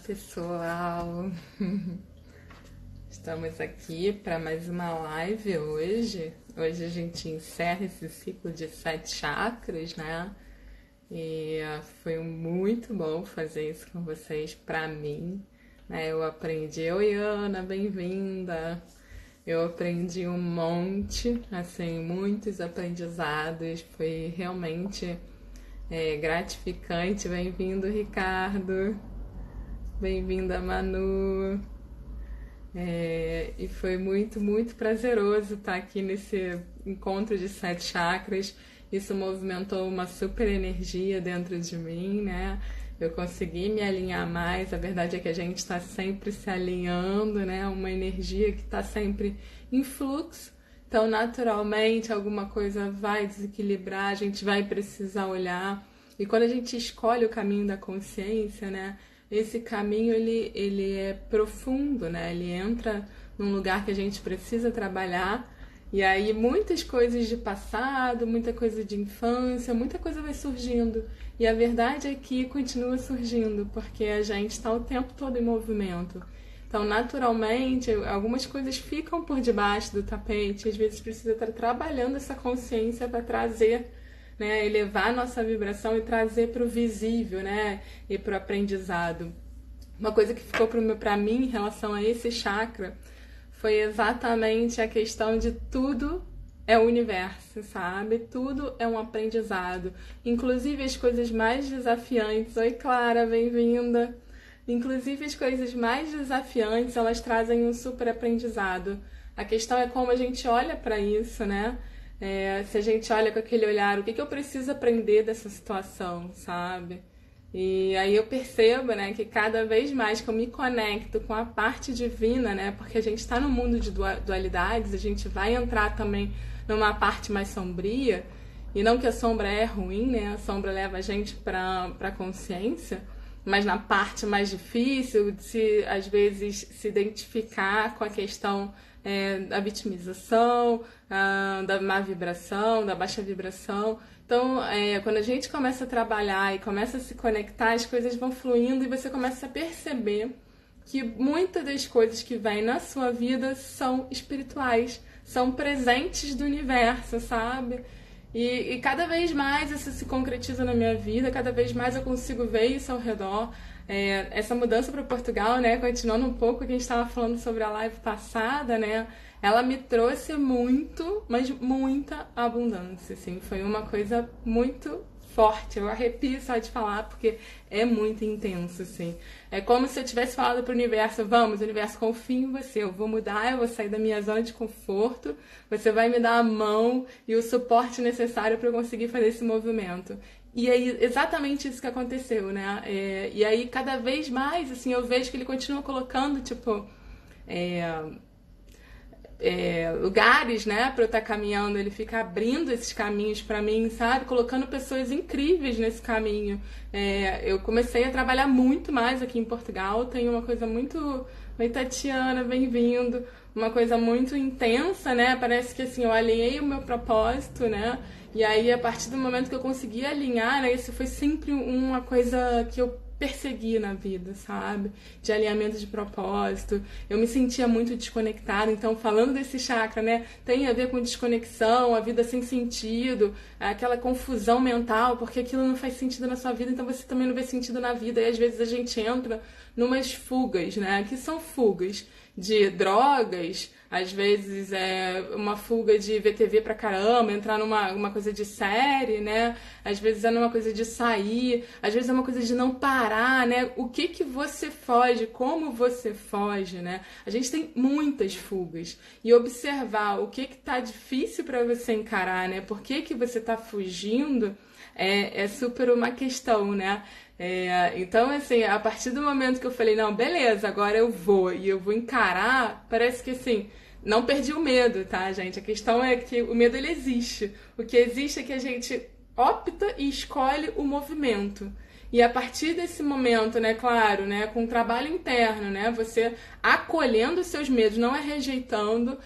pessoal! Estamos aqui para mais uma live hoje. Hoje a gente encerra esse ciclo de 7 chakras, né? E foi muito bom fazer isso com vocês, para mim, né? Eu aprendi. Oi, Ana, bem-vinda! Eu aprendi um monte, assim, muitos aprendizados. Foi realmente gratificante. Bem-vindo, Ricardo! Bem-vinda, Manu! E foi muito, muito prazeroso estar aqui nesse encontro de 7 chakras. Isso movimentou uma super energia dentro de mim, né? Eu consegui me alinhar mais. A verdade é que a gente está sempre se alinhando, né? Uma energia que está sempre em fluxo. Então, naturalmente, alguma coisa vai desequilibrar, a gente vai precisar olhar. E quando a gente escolhe o caminho da consciência, né? Esse caminho, ele é profundo, né? Ele entra num lugar que a gente precisa trabalhar. E aí muitas coisas de passado, muita coisa de infância, muita coisa vai surgindo. E a verdade é que continua surgindo, porque a gente está o tempo todo em movimento. Então, naturalmente, algumas coisas ficam por debaixo do tapete. Às vezes precisa estar trabalhando essa consciência para trazer, né, elevar a nossa vibração e trazer para o visível, né, e para o aprendizado. Uma coisa que ficou para mim em relação a esse chakra foi exatamente a questão de tudo é o universo, sabe? Tudo é um aprendizado. Inclusive as coisas mais desafiantes. Oi, Clara, bem-vinda! Inclusive as coisas mais desafiantes, elas trazem um super aprendizado. A questão é como a gente olha para isso, né? Se a gente olha com aquele olhar, o que eu preciso aprender dessa situação, sabe? E aí eu percebo, né, que cada vez mais que eu me conecto com a parte divina, né, porque a gente está no mundo de dualidades, a gente vai entrar também numa parte mais sombria, e não que a sombra é ruim, né, a sombra leva a gente para a consciência, mas na parte mais difícil, de se, às vezes, se identificar com a questão da vitimização, da má vibração, da baixa vibração. Então, quando a gente começa a trabalhar e começa a se conectar, as coisas vão fluindo e você começa a perceber que muitas das coisas que vêm na sua vida são espirituais, são presentes do universo, sabe? E cada vez mais isso se concretiza na minha vida, cada vez mais eu consigo ver isso ao redor. Essa mudança para Portugal, né, continuando um pouco o que a gente estava falando sobre a live passada, né, ela me trouxe muito, mas muita abundância, assim, foi uma coisa muito forte, eu arrepio só de falar, porque é muito intenso, assim. É como se eu tivesse falado pro universo, vamos, universo, confio em você, eu vou mudar, eu vou sair da minha zona de conforto, você vai me dar a mão e o suporte necessário para eu conseguir fazer esse movimento. E é exatamente isso que aconteceu, né? E aí, cada vez mais, assim, eu vejo que ele continua colocando, tipo, lugares, né, para eu estar caminhando. Ele fica abrindo esses caminhos para mim, sabe? Colocando pessoas incríveis nesse caminho. Eu comecei a trabalhar muito mais aqui em Portugal. Tem uma coisa muito... Oi, Tatiana, bem-vindo. Uma coisa muito intensa, né? Parece que, assim, eu alinhei o meu propósito, né? E aí, a partir do momento que eu consegui alinhar, né, isso foi sempre uma coisa que eu persegui na vida, sabe? De alinhamento de propósito. Eu me sentia muito desconectada, então falando desse chakra, né, tem a ver com desconexão, a vida sem sentido, aquela confusão mental, porque aquilo não faz sentido na sua vida, então você também não vê sentido na vida, e às vezes a gente entra numas fugas, né, que são fugas de drogas, às vezes é uma fuga de ver TV pra caramba, entrar numa coisa de série, né? Às vezes é numa coisa de sair, às vezes é uma coisa de não parar, né? O que você foge, como você foge, né? A gente tem muitas fugas. E observar o que tá difícil pra você encarar, né? Por que você tá fugindo é super uma questão, né? Então, assim, a partir do momento que eu falei, não, beleza, agora eu vou e eu vou encarar, parece que, assim, não perdi o medo, tá, gente? A questão é que o medo, ele existe. O que existe é que a gente opta e escolhe o movimento. E a partir desse momento, né, claro, né, com o trabalho interno, né, você acolhendo os seus medos, não é rejeitando,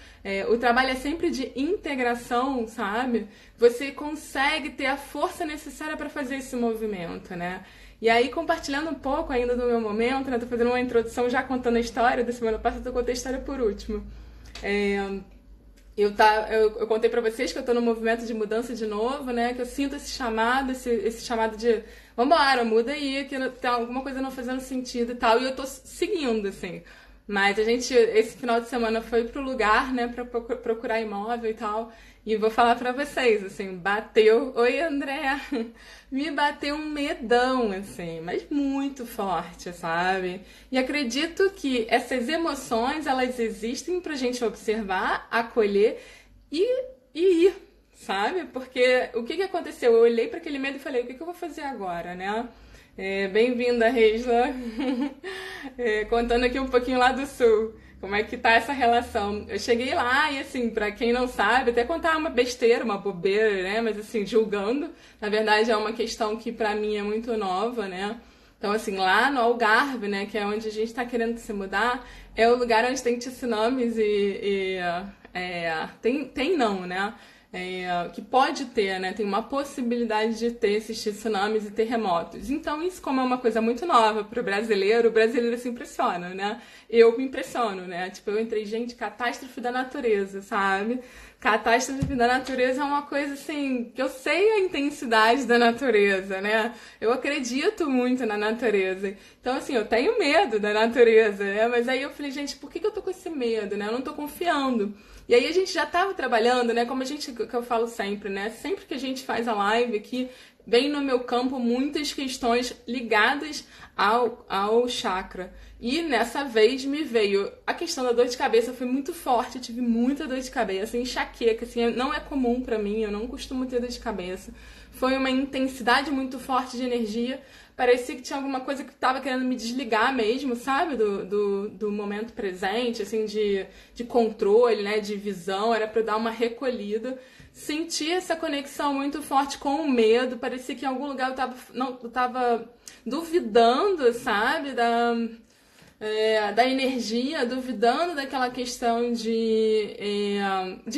o trabalho é sempre de integração, sabe? Você consegue ter a força necessária para fazer esse movimento, né? E aí, compartilhando um pouco ainda do meu momento, né, tô fazendo uma introdução já contando a história da semana passada, eu contei a história por último. Eu contei pra vocês que eu tô no movimento de mudança de novo, né? Que eu sinto esse chamado, esse chamado de vambora, muda aí, que tem alguma coisa não fazendo sentido e tal. E eu tô seguindo, assim. Mas esse final de semana foi pro lugar, né, pra procurar imóvel e tal. E vou falar pra vocês, assim, bateu. Oi, André! Me bateu um medão, assim, mas muito forte, sabe? E acredito que essas emoções, elas existem pra gente observar, acolher e ir, sabe? Porque o que aconteceu? Eu olhei pra aquele medo e falei, o que eu vou fazer agora, né? Bem-vinda, Reisla. Contando aqui um pouquinho lá do Sul. Como é que tá essa relação? Eu cheguei lá e, assim, pra quem não sabe, até contar uma besteira, uma bobeira, né? Mas, assim, julgando. Na verdade, é uma questão que pra mim é muito nova, né? Então, assim, lá no Algarve, né? Que é onde a gente tá querendo se mudar, é o lugar onde tem tsunamis tem não, né? Que pode ter, né? Tem uma possibilidade de ter esses tsunamis e terremotos. Então, isso como é uma coisa muito nova para o brasileiro se impressiona, né? Eu me impressiono, né? Tipo, eu entrei, gente, catástrofe da natureza, sabe? Catástrofe da natureza é uma coisa, assim, que eu sei a intensidade da natureza, né? Eu acredito muito na natureza. Então, assim, eu tenho medo da natureza, né? Mas aí eu falei, gente, por que eu tô com esse medo, né? Eu não tô confiando. E aí a gente já estava trabalhando, né? Que eu falo sempre, né? Sempre que a gente faz a live aqui, vem no meu campo muitas questões ligadas ao chakra. E nessa vez me veio a questão da dor de cabeça, foi muito forte, eu tive muita dor de cabeça, enxaqueca, assim, não é comum pra mim, eu não costumo ter dor de cabeça. Foi uma intensidade muito forte de energia. Parecia que tinha alguma coisa que estava querendo me desligar mesmo, sabe? Do momento presente, assim, de controle, né? De visão, era para eu dar uma recolhida. Senti essa conexão muito forte com o medo, parecia que em algum lugar eu tava duvidando, sabe? Da energia, duvidando daquela questão de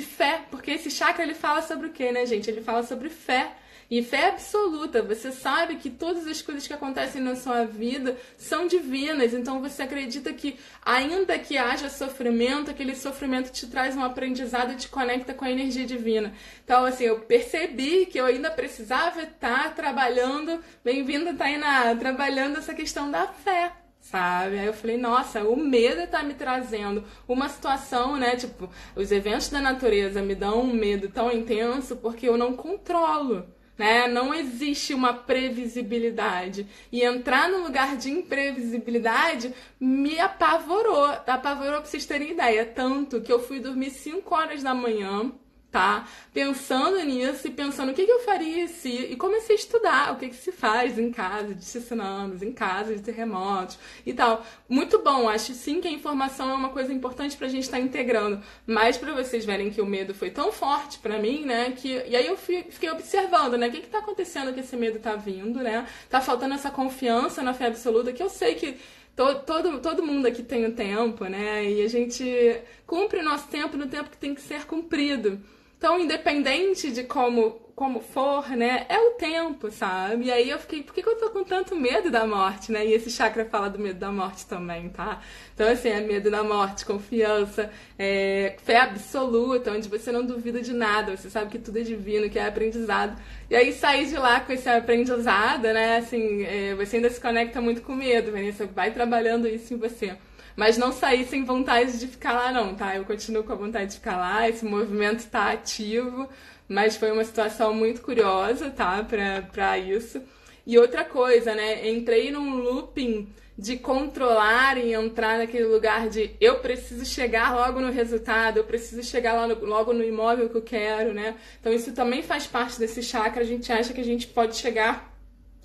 fé, porque esse chakra ele fala sobre o quê, né, gente? Ele fala sobre fé. E fé absoluta, você sabe que todas as coisas que acontecem na sua vida são divinas, então você acredita que ainda que haja sofrimento, aquele sofrimento te traz um aprendizado e te conecta com a energia divina. Então, assim, eu percebi que eu ainda precisava estar trabalhando, bem-vinda, Tainá, trabalhando essa questão da fé. Sabe? Aí eu falei, nossa, o medo tá me trazendo uma situação, né? Tipo, os eventos da natureza me dão um medo tão intenso porque eu não controlo, né? Não existe uma previsibilidade. E entrar num lugar de imprevisibilidade me apavorou. Apavorou pra vocês terem ideia. Tanto que eu fui dormir 5 horas da manhã, tá? Pensando nisso e pensando o que eu faria se... E comecei a estudar o que se faz em caso de tsunamis, em caso de terremotos e tal. Muito bom, acho sim que a informação é uma coisa importante pra gente estar integrando. Mas pra vocês verem que o medo foi tão forte pra mim, né? E aí eu fiquei observando, né? O que tá acontecendo que esse medo tá vindo, né? Tá faltando essa confiança na fé absoluta, que eu sei que todo mundo aqui tem o tempo, né? E a gente cumpre o nosso tempo no tempo que tem que ser cumprido. Então, independente de como for, né, é o tempo, sabe? E aí eu fiquei, por que eu tô com tanto medo da morte, né? E esse chakra fala do medo da morte também, tá? Então, assim, é medo da morte, confiança, fé absoluta, onde você não duvida de nada, você sabe que tudo é divino, que é aprendizado. E aí sair de lá com esse aprendizado, né, assim, você ainda se conecta muito com medo, Vanessa, vai trabalhando isso em você. Mas não sair sem vontade de ficar lá não, tá? Eu continuo com a vontade de ficar lá, esse movimento tá ativo, mas foi uma situação muito curiosa, tá? Pra isso. E outra coisa, né? Entrei num looping de controlar e entrar naquele lugar de eu preciso chegar logo no resultado, eu preciso chegar logo no imóvel que eu quero, né? Então isso também faz parte desse chakra, a gente acha que a gente pode chegar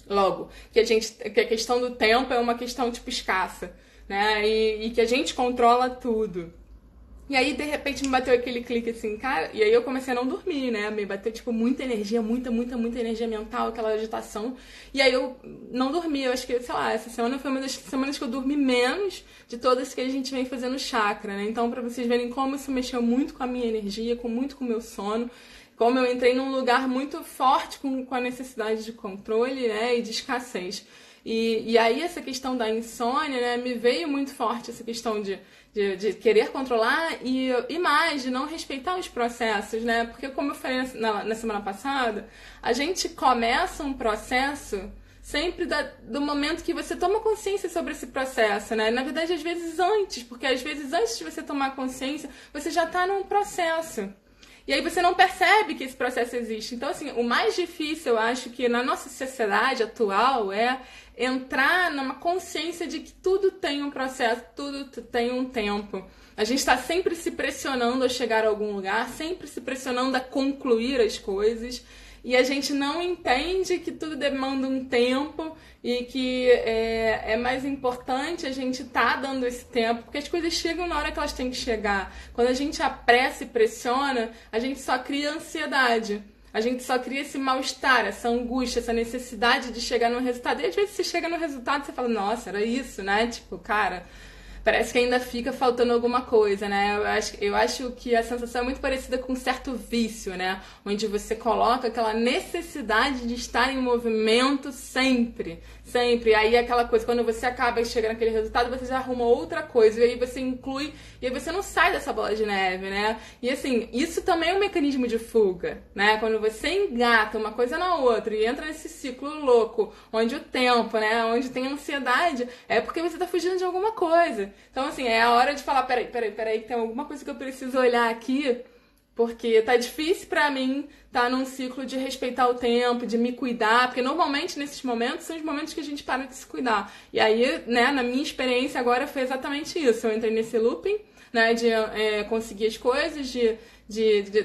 logo, que a questão do tempo é uma questão tipo escassa, né? E que a gente controla tudo. E aí, de repente, me bateu aquele clique assim, cara, e aí eu comecei a não dormir, né? Me bateu, tipo, muita energia, muita energia mental, aquela agitação. E aí eu não dormi, eu acho que, sei lá, essa semana foi uma das semanas que eu dormi menos de todas que a gente vem fazendo chakra, né? Então, pra vocês verem como isso mexeu muito com a minha energia, muito com o meu sono, como eu entrei num lugar muito forte com a necessidade de controle, né? E de escassez. E aí essa questão da insônia, né, me veio muito forte essa questão de querer controlar e mais, de não respeitar os processos, né? Porque como eu falei na semana passada, a gente começa um processo sempre do momento que você toma consciência sobre esse processo, né? Na verdade, às vezes antes, porque às vezes antes de você tomar consciência, você já está num processo. E aí você não percebe que esse processo existe. Então, assim, o mais difícil, eu acho, que na nossa sociedade atual é entrar numa consciência de que tudo tem um processo, tudo tem um tempo. A gente está sempre se pressionando a chegar a algum lugar, sempre se pressionando a concluir as coisas. E a gente não entende que tudo demanda um tempo e que é mais importante a gente estar dando esse tempo, porque as coisas chegam na hora que elas têm que chegar. Quando a gente apressa e pressiona, a gente só cria ansiedade. A gente só cria esse mal-estar, essa angústia, essa necessidade de chegar no resultado. E às vezes você chega no resultado e você fala, nossa, era isso, né? Tipo, cara, parece que ainda fica faltando alguma coisa, né? Eu acho que a sensação é muito parecida com um certo vício, né? Onde você coloca aquela necessidade de estar em movimento sempre, sempre. E aí aquela coisa, quando você acaba chegando naquele resultado, você já arruma outra coisa. E aí você inclui, e aí você não sai dessa bola de neve, né? E assim, isso também é um mecanismo de fuga, né? Quando você engata uma coisa na outra e entra nesse ciclo louco, onde o tempo, né? Onde tem ansiedade, é porque você tá fugindo de alguma coisa. Então, assim, é a hora de falar, peraí, que tem alguma coisa que eu preciso olhar aqui, porque tá difícil pra mim tá num ciclo de respeitar o tempo, de me cuidar, porque normalmente nesses momentos são os momentos que a gente para de se cuidar. E aí, né, na minha experiência agora foi exatamente isso. Eu entrei nesse looping, né, de conseguir as coisas,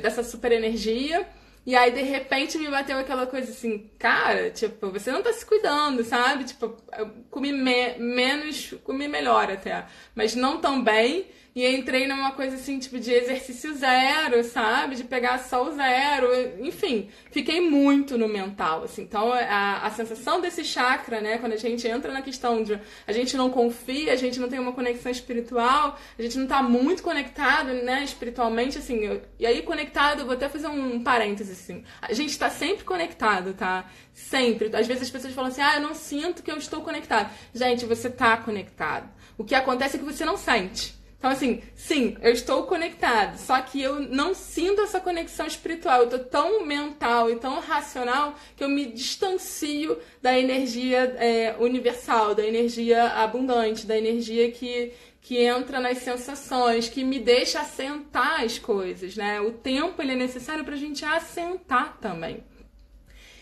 dessa super energia. E aí, de repente, me bateu aquela coisa assim, cara, tipo, você não tá se cuidando, sabe? Tipo, eu comi menos, comi melhor até, mas não tão bem. E entrei numa coisa assim, tipo, de exercício zero, sabe? De pegar só o zero, enfim, fiquei muito no mental, assim. Então, a sensação desse chakra, né? Quando a gente entra na questão de a gente não confia, a gente não tem uma conexão espiritual, a gente não tá muito conectado, né? Espiritualmente, assim. E aí, conectado, eu vou até fazer um parênteses, assim. A gente tá sempre conectado, tá? Sempre. Às vezes as pessoas falam assim, eu não sinto que eu estou conectado. Gente, você tá conectado. O que acontece é que você não sente. Então, assim, sim, eu estou conectado, só que eu não sinto essa conexão espiritual. Eu tô tão mental e tão racional que eu me distancio da energia universal, da energia abundante, da energia que entra nas sensações, que me deixa assentar as coisas, né? O tempo, ele é necessário pra gente assentar também.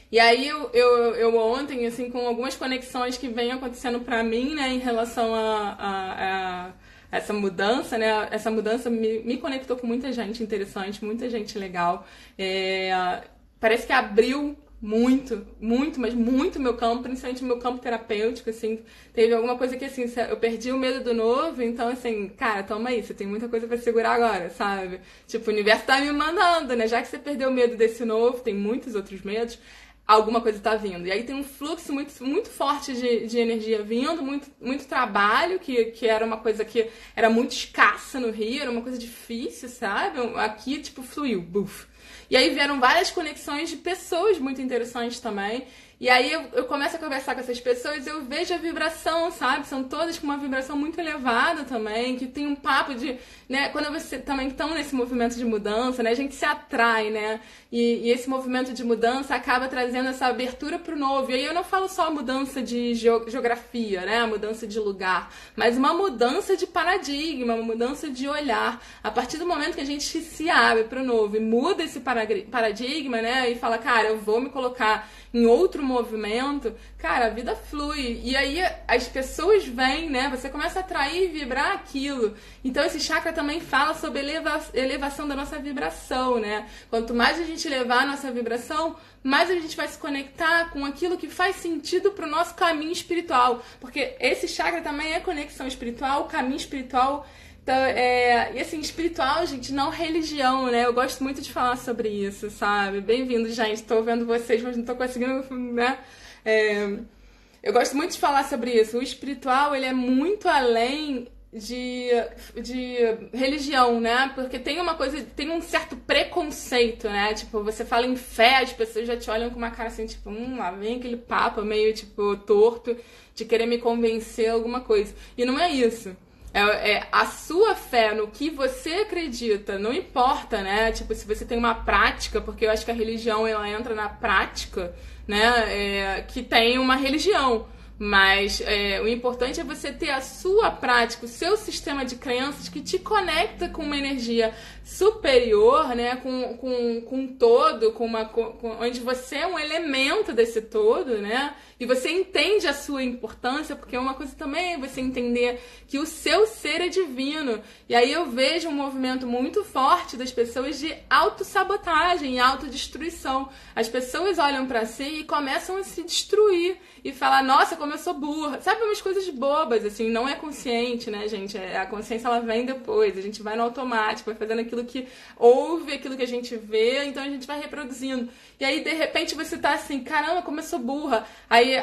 E aí eu ontem, assim, com algumas conexões que vêm acontecendo pra mim, né, em relação a essa mudança, né? Essa mudança me conectou com muita gente interessante, muita gente legal. Parece que abriu muito, mas muito meu campo, principalmente o meu campo terapêutico, assim. Teve alguma coisa que, assim, eu perdi o medo do novo, então, assim, cara, toma aí, você tem muita coisa pra segurar agora, sabe? Tipo, o universo tá me mandando, né? Já que você perdeu o medo desse novo, tem muitos outros medos, alguma coisa tá vindo. E aí tem um fluxo muito forte de energia vindo, muito trabalho, que era uma coisa que era muito escassa no Rio, era uma coisa difícil, sabe? Aqui, tipo, fluiu, buf. E aí vieram várias conexões de pessoas muito interessantes também. E aí eu começo a conversar com essas pessoas e eu vejo a vibração, sabe? São todas com uma vibração muito elevada também, que tem um papo de, né? Quando você também estão nesse movimento de mudança, né? A gente se atrai, né? E esse movimento de mudança acaba trazendo essa abertura pro novo. E aí eu não falo só mudança de geografia, né? A mudança de lugar, mas uma mudança de paradigma, uma mudança de olhar. A partir do momento que a gente se abre pro novo e muda esse paradigma, né? E fala, cara, eu vou me colocar em outro movimento, cara, a vida flui. E aí as pessoas vêm, né? Você começa a atrair e vibrar aquilo. Então esse chakra também fala sobre elevação da nossa vibração, né? Quanto mais a gente elevar a nossa vibração, mais a gente vai se conectar com aquilo que faz sentido pro nosso caminho espiritual. Porque esse chakra também é conexão espiritual, caminho espiritual. Então, e assim, espiritual, gente, não religião, né? Eu gosto muito de falar sobre isso, sabe? Bem-vindo, gente. Tô vendo vocês, mas não tô conseguindo, né? Eu gosto muito de falar sobre isso. O espiritual, ele é muito além de religião, né? Porque tem uma coisa, tem um certo preconceito, né? Tipo, você fala em fé, as pessoas já te olham com uma cara assim, tipo, lá vem aquele papo meio, tipo, torto de querer me convencer alguma coisa. E não é isso. A sua fé no que você acredita, não importa, né? Tipo, se você tem uma prática, porque eu acho que a religião, ela entra na prática, né? Que tem uma religião. Mas o importante é você ter a sua prática, o seu sistema de crenças que te conecta com uma energia superior, né? Com um todo, onde você é um elemento desse todo, né? E você entende a sua importância, porque uma coisa também é você entender que o seu ser é divino. E aí eu vejo um movimento muito forte das pessoas de autossabotagem e autodestruição. As pessoas olham pra si e começam a se destruir e falar, nossa, como eu sou burra. Sabe, umas coisas bobas, assim, não é consciente, né, gente? A consciência, ela vem depois. A gente vai no automático, vai fazendo aquilo que ouve, aquilo que a gente vê, então a gente vai reproduzindo. E aí, de repente, você tá assim, caramba, como eu sou burra. Aí,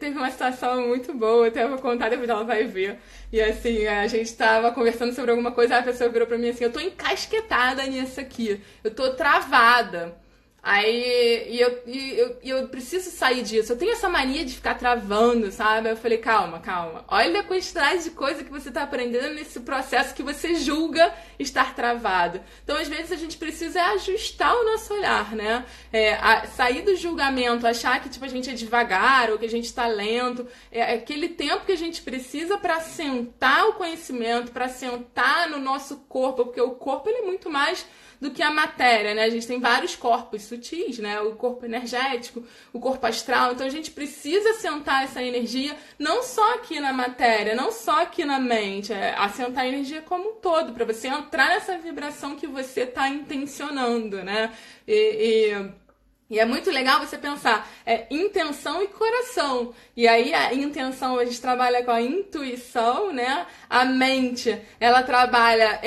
teve uma situação muito boa, até eu vou contar, depois ela vai ver. E assim, a gente tava conversando sobre alguma coisa, a pessoa virou pra mim assim, eu tô encasquetada nisso aqui, eu tô travada. Aí, eu preciso sair disso. Eu tenho essa mania de ficar travando, sabe? Eu falei, calma. Olha a quantidade de coisa que você tá aprendendo nesse processo que você julga estar travado. Então, às vezes, a gente precisa ajustar o nosso olhar, né? Sair do julgamento, achar que tipo, a gente é devagar ou que a gente tá lento. É aquele tempo que a gente precisa para assentar o conhecimento, para assentar no nosso corpo, porque o corpo ele é muito mais do que a matéria, né? A gente tem vários corpos sutis, né? O corpo energético, o corpo astral. Então a gente precisa assentar essa energia não só aqui na matéria, não só aqui na mente, assentar a energia como um todo, para você entrar nessa vibração que você está intencionando, né? E é muito legal você pensar intenção e coração. E aí a intenção, a gente trabalha com a intuição, né? A mente, ela trabalha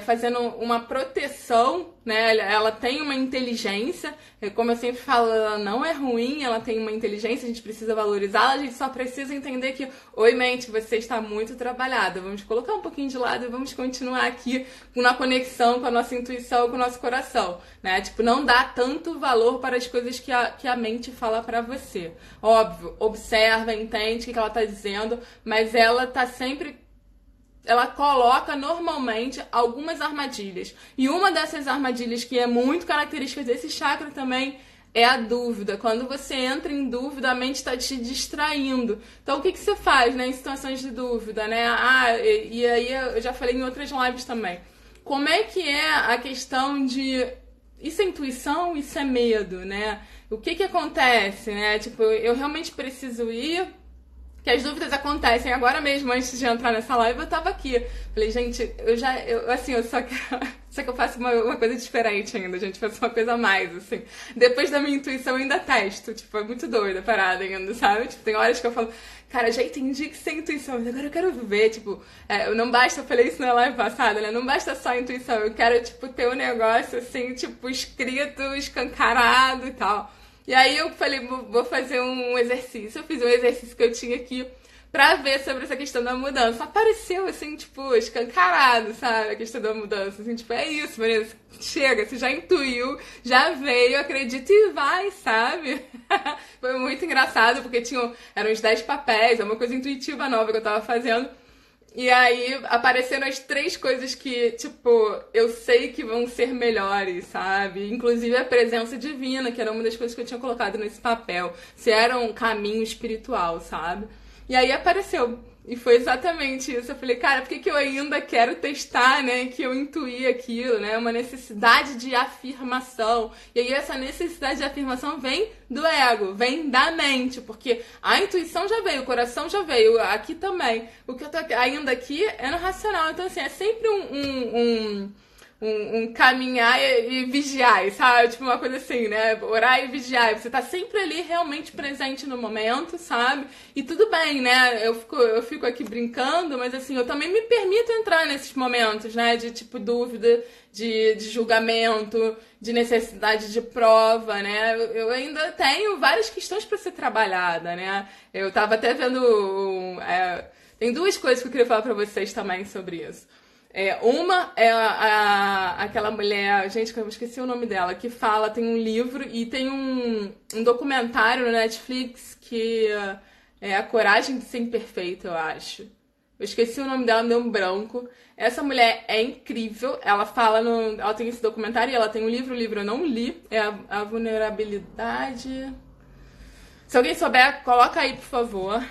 fazendo uma proteção, né? Ela tem uma inteligência, como eu sempre falo, ela não é ruim, ela tem uma inteligência, a gente precisa valorizá-la, a gente só precisa entender que, oi mente, você está muito trabalhada, vamos colocar um pouquinho de lado e vamos continuar aqui na conexão com a nossa intuição, com o nosso coração, né? Tipo, não dá tanto valor para as coisas que a mente fala para você. Óbvio, observa, entende o que ela está dizendo, mas ela tá sempre... Ela coloca normalmente algumas armadilhas. E uma dessas armadilhas que é muito característica desse chakra também é a dúvida. Quando você entra em dúvida, a mente está te distraindo. Então, o que você faz, né, em situações de dúvida, né? E aí eu já falei em outras lives também. Como é que é a questão de... Isso é intuição, isso é medo, né? O que acontece, né? Tipo, eu realmente preciso ir... Que as dúvidas acontecem. Agora mesmo, antes de entrar nessa live, eu tava aqui. Falei, gente, eu só que eu faço uma coisa diferente ainda, gente. Faço uma coisa a mais, assim. Depois da minha intuição, eu ainda testo. Tipo, é muito doida a parada ainda, sabe? Tipo, tem horas que eu falo, cara, já entendi que isso é intuição, mas agora eu quero ver, tipo... não basta, eu falei isso na live passada, né? Não basta só a intuição, eu quero, tipo, ter um negócio, assim, tipo, escrito, escancarado e tal. E aí eu falei, vou fazer um exercício. Eu fiz um exercício que eu tinha aqui pra ver sobre essa questão da mudança. Apareceu, assim, tipo, escancarado, sabe? A questão da mudança. Assim, tipo, é isso, Maria. Chega, você já intuiu, já veio, acredita e vai, sabe? Foi muito engraçado, porque eram uns 10 papéis, é uma coisa intuitiva nova que eu tava fazendo. E aí apareceram as 3 coisas que, tipo, eu sei que vão ser melhores, sabe? Inclusive a presença divina, que era uma das coisas que eu tinha colocado nesse papel. Se era um caminho espiritual, sabe? E aí apareceu. E foi exatamente isso. Eu falei, cara, por que eu ainda quero testar, né? Que eu intuí aquilo, né? Uma necessidade de afirmação. E aí essa necessidade de afirmação vem do ego, vem da mente. Porque a intuição já veio, o coração já veio, aqui também. O que eu tô ainda aqui é no racional. Então, assim, é sempre um caminhar e vigiar, sabe? Tipo uma coisa assim, né? Orar e vigiar. Você tá sempre ali realmente presente no momento, sabe? E tudo bem, né? Eu fico aqui brincando, mas assim, eu também me permito entrar nesses momentos, né? De tipo dúvida, de julgamento, de necessidade de prova, né? Eu ainda tenho várias questões para ser trabalhada, né? Eu tava até vendo. Tem duas coisas que eu queria falar para vocês também sobre isso. Uma é aquela mulher, gente, eu esqueci o nome dela, que fala, tem um livro e tem um documentário no Netflix que é A Coragem de Ser Imperfeito, eu acho. Eu esqueci o nome dela, me deu um branco. Essa mulher é incrível, ela fala ela tem esse documentário e ela tem um livro, o livro eu não li, é a Vulnerabilidade. Se alguém souber, coloca aí, por favor.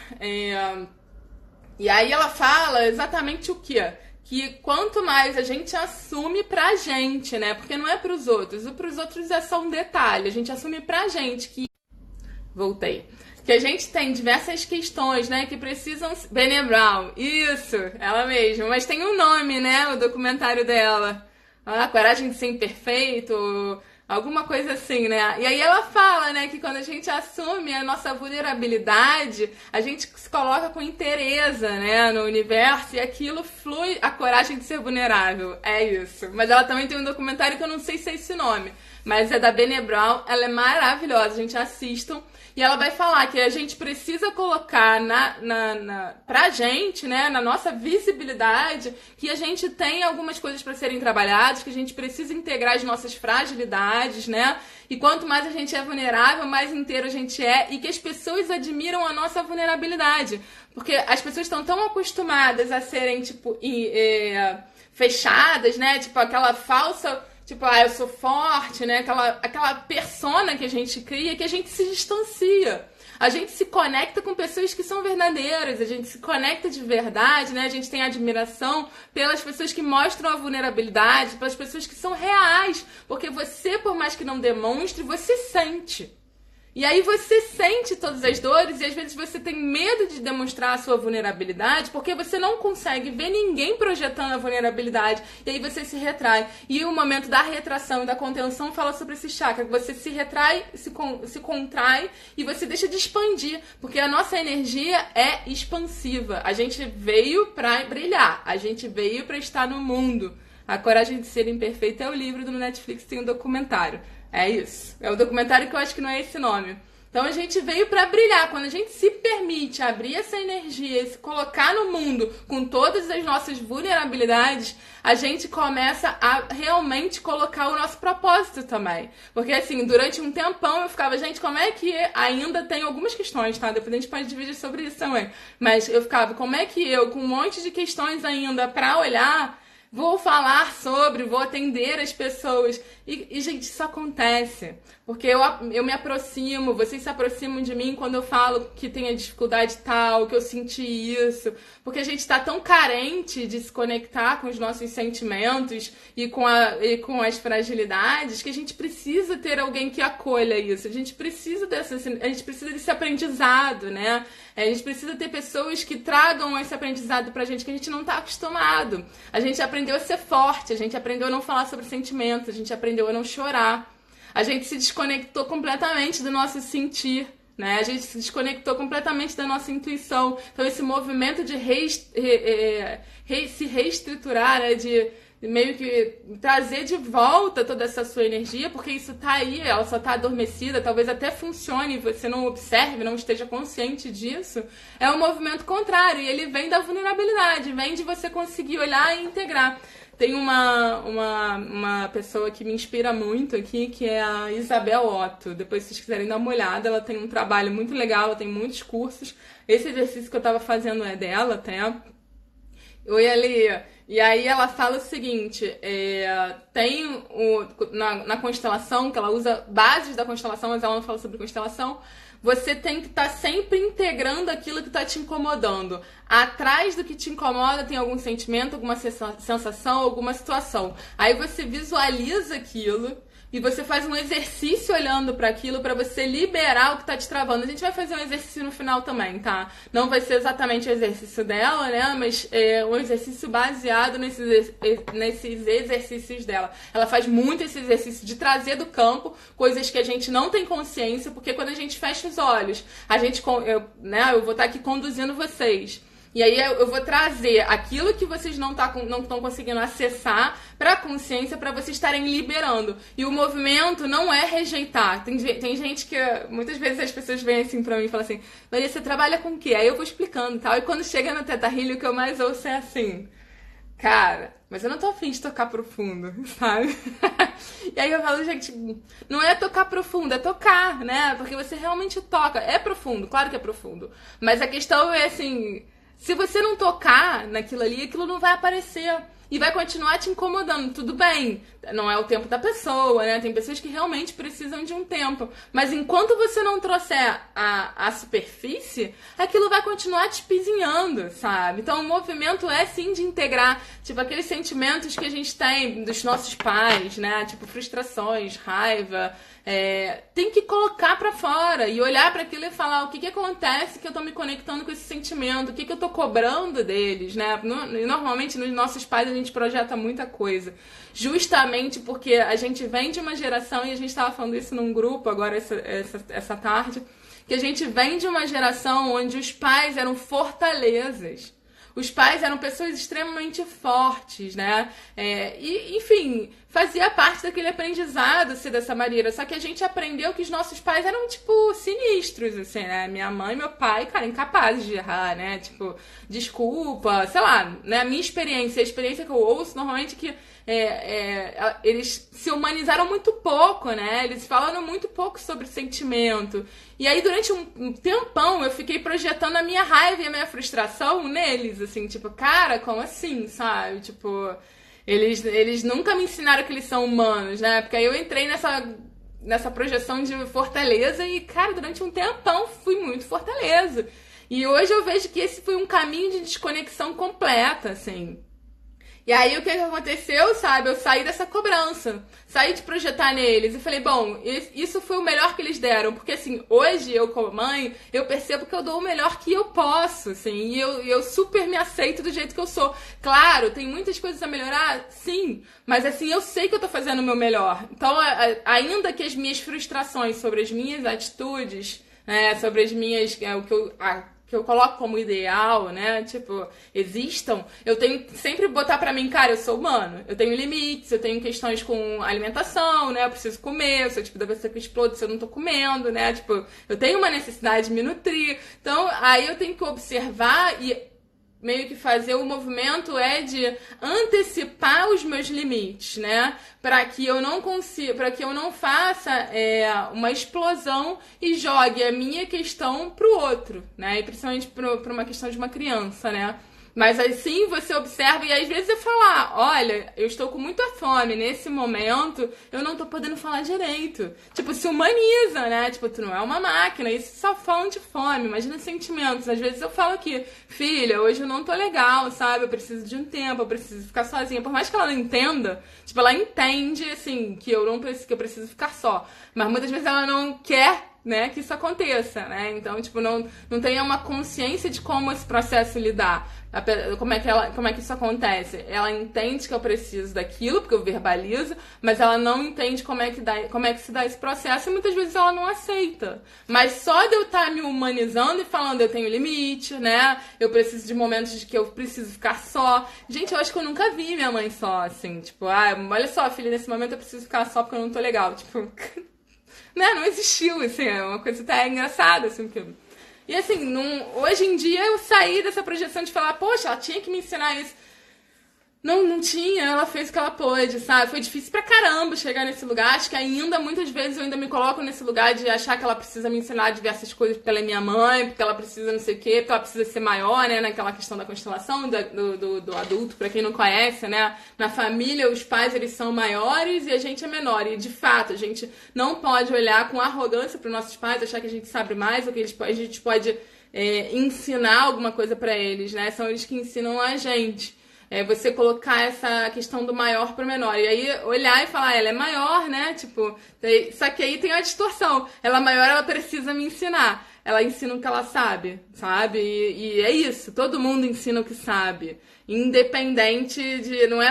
E aí ela fala exatamente o quê? Que quanto mais a gente assume pra gente, né? Porque não é pros outros. O pros outros é só um detalhe. A gente assume pra gente que... Voltei. Que a gente tem diversas questões, né? Que precisam... Brené Brown. Isso, ela mesma. Mas tem um nome, né? O documentário dela. A Coragem de Ser Imperfeito... Alguma coisa assim, né? E aí ela fala, né, que quando a gente assume a nossa vulnerabilidade, a gente se coloca com inteireza, né, no universo e aquilo flui a coragem de ser vulnerável. É isso. Mas ela também tem um documentário que eu não sei se é esse nome, mas é da Brené Brown, ela é maravilhosa, gente, assistam. E ela vai falar que a gente precisa colocar pra gente, né, na nossa visibilidade, que a gente tem algumas coisas para serem trabalhadas, que a gente precisa integrar as nossas fragilidades, né? E quanto mais a gente é vulnerável, mais inteiro a gente é, e que as pessoas admiram a nossa vulnerabilidade. Porque as pessoas estão tão acostumadas a serem, tipo, fechadas, né? Tipo, aquela falsa... Tipo, eu sou forte, né? Aquela persona que a gente cria, que a gente se distancia. A gente se conecta com pessoas que são verdadeiras, a gente se conecta de verdade, né? A gente tem admiração pelas pessoas que mostram a vulnerabilidade, pelas pessoas que são reais. Porque você, por mais que não demonstre, você sente. E aí você sente todas as dores e às vezes você tem medo de demonstrar a sua vulnerabilidade porque você não consegue ver ninguém projetando a vulnerabilidade e aí você se retrai. E o momento da retração e da contenção fala sobre esse chakra, que você se retrai, se contrai e você deixa de expandir, porque a nossa energia é expansiva. A gente veio pra brilhar, a gente veio pra estar no mundo. A Coragem de Ser Imperfeito é o livro do Netflix, tem um documentário. É isso. É um documentário que eu acho que não é esse nome. Então a gente veio pra brilhar. Quando a gente se permite abrir essa energia e se colocar no mundo com todas as nossas vulnerabilidades, a gente começa a realmente colocar o nosso propósito também. Porque assim, durante um tempão eu ficava, gente, como é que ainda tem algumas questões, tá? Depois a gente pode dividir sobre isso também. Mas eu ficava, como é que eu, com um monte de questões ainda pra olhar, vou falar sobre, vou atender as pessoas. E gente, isso acontece. Porque eu me aproximo, vocês se aproximam de mim quando eu falo que tem a dificuldade tal, que eu senti isso. Porque a gente tá tão carente de se conectar com os nossos sentimentos e com as fragilidades que a gente precisa ter alguém que acolha isso. A gente precisa desse aprendizado, né? A gente precisa ter pessoas que tragam esse aprendizado pra gente que a gente não tá acostumado. A gente aprendeu a ser forte, a gente aprendeu a não falar sobre sentimentos, a gente aprendeu a não chorar. A gente se desconectou completamente do nosso sentir, né? A gente se desconectou completamente da nossa intuição. Então esse movimento de se reestruturar, né? De meio que trazer de volta toda essa sua energia, porque isso tá aí, ela só tá adormecida, talvez até funcione, você não observe, não esteja consciente disso, é um movimento contrário, e ele vem da vulnerabilidade, vem de você conseguir olhar e integrar. Tem uma pessoa que me inspira muito aqui, que é a Isabel Otto. Depois, se vocês quiserem dar uma olhada, ela tem um trabalho muito legal, ela tem muitos cursos. Esse exercício que eu tava fazendo é dela até. Oi, Ali. E aí ela fala o seguinte, tem na constelação, que ela usa bases da constelação, mas ela não fala sobre constelação, você tem que estar sempre integrando aquilo que está te incomodando. Atrás do que te incomoda tem algum sentimento, alguma sensação, alguma situação. Aí você visualiza aquilo, e você faz um exercício olhando para aquilo para você liberar o que tá te travando. A gente vai fazer um exercício no final também, tá? Não vai ser exatamente o exercício dela, né? Mas é um exercício baseado nesses exercícios dela. Ela faz muito esse exercício de trazer do campo coisas que a gente não tem consciência, porque quando a gente fecha os olhos, eu vou estar aqui conduzindo vocês. E aí eu vou trazer aquilo que vocês não estão conseguindo acessar para a consciência, para vocês estarem liberando. E o movimento não é rejeitar. Tem gente que... Muitas vezes as pessoas vêm assim pra mim e falam assim: Maria, você trabalha com o quê? Aí eu vou explicando e tal. E quando chega no Theta Healing, o que eu mais ouço é assim: cara, mas eu não tô afim de tocar profundo, sabe? E aí eu falo, gente, não é tocar profundo, é tocar, né? Porque você realmente toca. É profundo, claro que é profundo. Mas a questão é assim... Se você não tocar naquilo ali, aquilo não vai aparecer. E vai continuar te incomodando. Tudo bem, não é o tempo da pessoa, né? Tem pessoas que realmente precisam de um tempo. Mas enquanto você não trouxer a superfície, aquilo vai continuar te pisinhando, sabe? Então o movimento é sim de integrar, tipo, aqueles sentimentos que a gente tem dos nossos pais, né? Tipo, frustrações, raiva... tem que colocar pra fora e olhar pra aquilo e falar o que acontece que eu tô me conectando com esse sentimento, o que eu tô cobrando deles, né? Normalmente nos nossos pais a gente projeta muita coisa, justamente porque a gente vem de uma geração, e a gente tava falando isso num grupo agora essa tarde, que a gente vem de uma geração onde os pais eram fortalezas. Os pais eram pessoas extremamente fortes, né? E, enfim, fazia parte daquele aprendizado ser dessa maneira. Só que a gente aprendeu que os nossos pais eram, tipo, sinistros, assim, né? Minha mãe e meu pai, cara, incapazes de errar, né? Tipo, desculpa, sei lá, né? A minha experiência, a experiência que eu ouço normalmente é que eles se humanizaram muito pouco, né? Eles falaram muito pouco sobre sentimento. E aí, durante um tempão, eu fiquei projetando a minha raiva e a minha frustração neles, assim, tipo, cara, como assim, sabe? Tipo, eles nunca me ensinaram que eles são humanos, né? Porque aí eu entrei nessa projeção de fortaleza e, cara, durante um tempão fui muito fortaleza. E hoje eu vejo que esse foi um caminho de desconexão completa, assim. E aí o que aconteceu, sabe? Eu saí dessa cobrança, saí de projetar neles e falei, bom, isso foi o melhor que eles deram, porque assim, hoje eu como mãe, eu percebo que eu dou o melhor que eu posso, assim, e eu super me aceito do jeito que eu sou. Claro, tem muitas coisas a melhorar, sim, mas assim, eu sei que eu tô fazendo o meu melhor. Então, ainda que as minhas frustrações sobre as minhas atitudes, né, sobre as minhas, que eu coloco como ideal, né? Tipo, existam, eu tenho que sempre botar pra mim, cara, eu sou humano, eu tenho limites, eu tenho questões com alimentação, né? Eu preciso comer, eu sou tipo da pessoa que explode se eu não tô comendo, né? Tipo, eu tenho uma necessidade de me nutrir. Então, aí eu tenho que observar e meio que fazer o movimento de antecipar os meus limites, né? Para que eu não consiga, para que eu não faça uma explosão e jogue a minha questão pro outro, né? E principalmente para uma questão de uma criança, né? Mas assim você observa e às vezes eu falar, olha, eu estou com muita fome, nesse momento eu não tô podendo falar direito. Tipo, se humaniza, né? Tipo, tu não é uma máquina, isso só falam de fome, imagina sentimentos. Às vezes eu falo aqui, filha, hoje eu não tô legal, sabe? Eu preciso de um tempo, eu preciso ficar sozinha. Por mais que ela não entenda, tipo, ela entende, assim, que eu preciso ficar só. Mas muitas vezes ela não quer, né, que isso aconteça, né? Então, tipo, não tem uma consciência de como esse processo lidar. Como é que isso acontece? Ela entende que eu preciso daquilo, porque eu verbalizo, mas ela não entende como é que se dá esse processo e muitas vezes ela não aceita. Mas só de eu estar me humanizando e falando eu tenho limite, né? Eu preciso de momentos de que eu preciso ficar só. Gente, eu acho que eu nunca vi minha mãe só, assim, tipo, olha só, filha, nesse momento eu preciso ficar só porque eu não tô legal. Tipo, né? Não existiu, assim, é uma coisa até engraçada, assim, porque... E assim, hoje em dia eu saí dessa projeção de falar, poxa, ela tinha que me ensinar isso. Não tinha, ela fez o que ela pôde, sabe? Foi difícil pra caramba chegar nesse lugar. Acho que ainda, muitas vezes, eu ainda me coloco nesse lugar de achar que ela precisa me ensinar diversas coisas porque ela é minha mãe, porque ela precisa não sei o quê, porque ela precisa ser maior, né? Naquela questão da constelação do adulto, pra quem não conhece, né? Na família, os pais, eles são maiores e a gente é menor. E, de fato, a gente não pode olhar com arrogância pros nossos pais, achar que a gente sabe mais ou que a gente pode ensinar alguma coisa pra eles, né? São eles que ensinam a gente. É você colocar essa questão do maior pro menor. E aí olhar e falar, ela é maior, né? Tipo, só que aí tem a distorção. Ela é maior, ela precisa me ensinar. Ela ensina o que ela sabe, sabe? E é isso, todo mundo ensina o que sabe. Independente de. Não é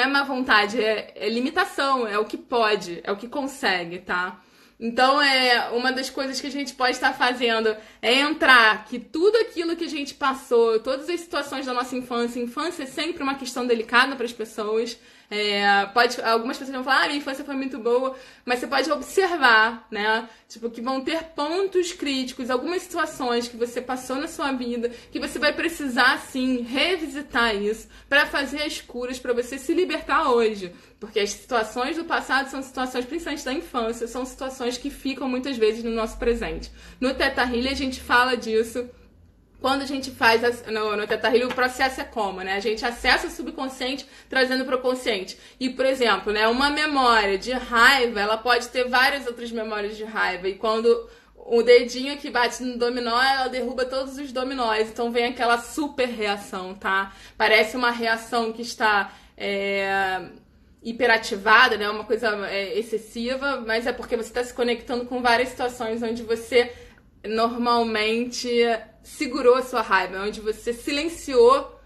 má vontade, é limitação, é o que pode, é o que consegue, tá? Então, uma das coisas que a gente pode estar fazendo é entrar que tudo aquilo que a gente passou, todas as situações da nossa infância é sempre uma questão delicada para as pessoas. Algumas pessoas vão falar, minha infância foi muito boa, mas você pode observar, né? Tipo, que vão ter pontos críticos, algumas situações que você passou na sua vida, que você vai precisar, sim, revisitar isso para fazer as curas, para você se libertar hoje. Porque as situações do passado são situações, principalmente da infância, são situações que ficam muitas vezes no nosso presente. No Theta Healing a gente fala disso. Quando a gente faz no Theta Healing, o processo é como, né? A gente acessa o subconsciente trazendo para o consciente. E, por exemplo, né, uma memória de raiva, ela pode ter várias outras memórias de raiva. E quando o dedinho que bate no dominó, ela derruba todos os dominós. Então vem aquela super reação, tá? Parece uma reação que está hiperativada, né? Uma coisa excessiva, mas é porque você está se conectando com várias situações onde você normalmente segurou a sua raiva, onde você se silenciou,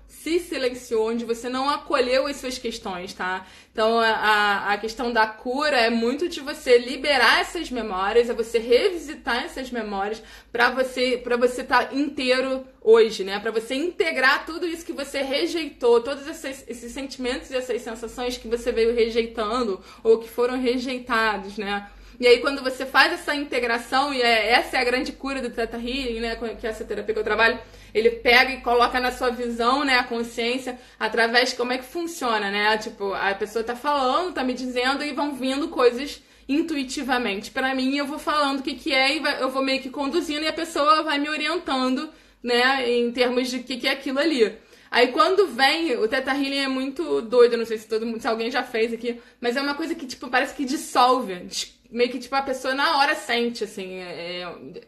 onde você não acolheu as suas questões, tá? Então, a questão da cura é muito de você liberar essas memórias, é você revisitar essas memórias para você estar inteiro hoje, né? Para você integrar tudo isso que você rejeitou, todos esses sentimentos e essas sensações que você veio rejeitando ou que foram rejeitados, né? E aí, quando você faz essa integração, e essa é a grande cura do Theta Healing, né, que é essa terapia que eu trabalho, ele pega e coloca na sua visão, né, a consciência, através de como é que funciona, né? Tipo, a pessoa tá falando, tá me dizendo, e vão vindo coisas intuitivamente pra mim, eu vou falando o que é, e eu vou meio que conduzindo, e a pessoa vai me orientando, né, em termos de o que é aquilo ali. Aí quando vem, o Theta Healing é muito doido, não sei se alguém já fez aqui, mas é uma coisa que, tipo, parece que dissolve, meio que, tipo, a pessoa na hora sente, assim,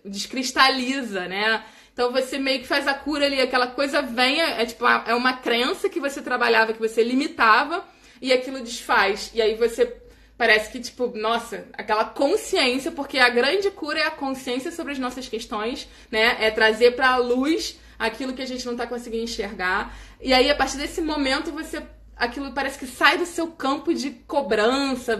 descristaliza, né? Então você meio que faz a cura ali, aquela coisa vem, tipo, é uma crença que você trabalhava, que você limitava, e aquilo desfaz. E aí você parece que, tipo, nossa, aquela consciência, porque a grande cura é a consciência sobre as nossas questões, né? É trazer pra luz aquilo que a gente não tá conseguindo enxergar. E aí, a partir desse momento, aquilo parece que sai do seu campo de cobrança,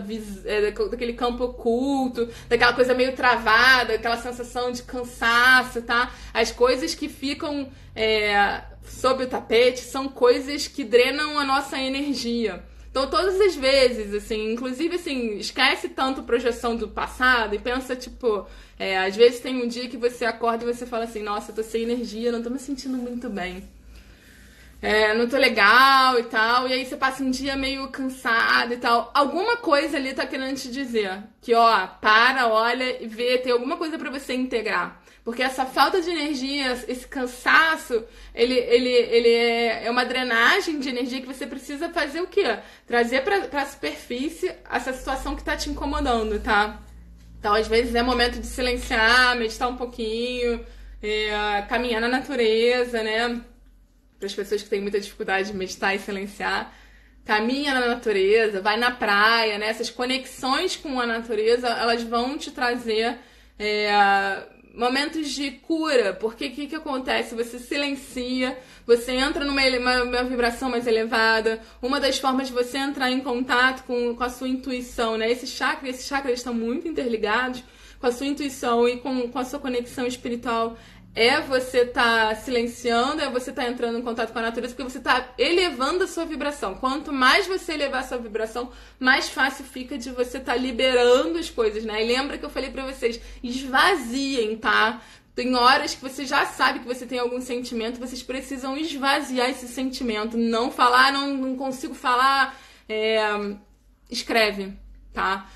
daquele campo oculto, daquela coisa meio travada, aquela sensação de cansaço, tá? As coisas que ficam sob o tapete são coisas que drenam a nossa energia. Então, todas as vezes, assim, inclusive, assim, esquece tanto projeção do passado e pensa, tipo, às vezes tem um dia que você acorda e você fala assim, nossa, eu tô sem energia, não tô me sentindo muito bem. Não tô legal e tal, e aí você passa um dia meio cansado e tal. Alguma coisa ali tá querendo te dizer que, olha e vê, tem alguma coisa pra você integrar. Porque essa falta de energia, esse cansaço, ele é uma drenagem de energia que você precisa fazer o quê? Trazer pra superfície essa situação que tá te incomodando, tá? Então, às vezes é momento de silenciar, meditar um pouquinho, caminhar na natureza, né? Para as pessoas que têm muita dificuldade de meditar e silenciar, caminha na natureza, vai na praia, né? Essas conexões com a natureza, elas vão te trazer momentos de cura, porque o que acontece? Você silencia, você entra numa vibração mais elevada. Uma das formas de você entrar em contato com a sua intuição, né? Esses chakras estão muito interligados com a sua intuição e com a sua conexão espiritual. Você tá silenciando, você tá entrando em contato com a natureza, porque você tá elevando a sua vibração. Quanto mais você elevar a sua vibração, mais fácil fica de você tá liberando as coisas, né? E lembra que eu falei pra vocês, esvaziem, tá? Tem horas que você já sabe que você tem algum sentimento, vocês precisam esvaziar esse sentimento. Não falar, não consigo falar, escreve, tá?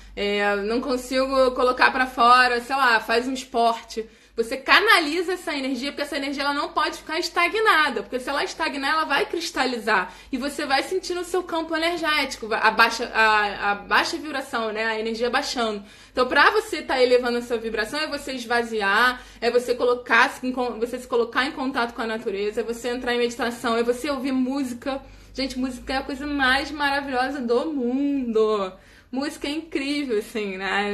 Não consigo colocar pra fora, sei lá, faz um esporte. você canaliza essa energia, porque essa energia ela não pode ficar estagnada, porque se ela estagnar, ela vai cristalizar e você vai sentir no seu campo energético a baixa vibração, né? A energia baixando. Então, pra você estar elevando a sua vibração, é você esvaziar, é você se colocar em contato com a natureza, é você entrar em meditação, é você ouvir música. Gente, música é a coisa mais maravilhosa do mundo. Música é incrível, assim, né?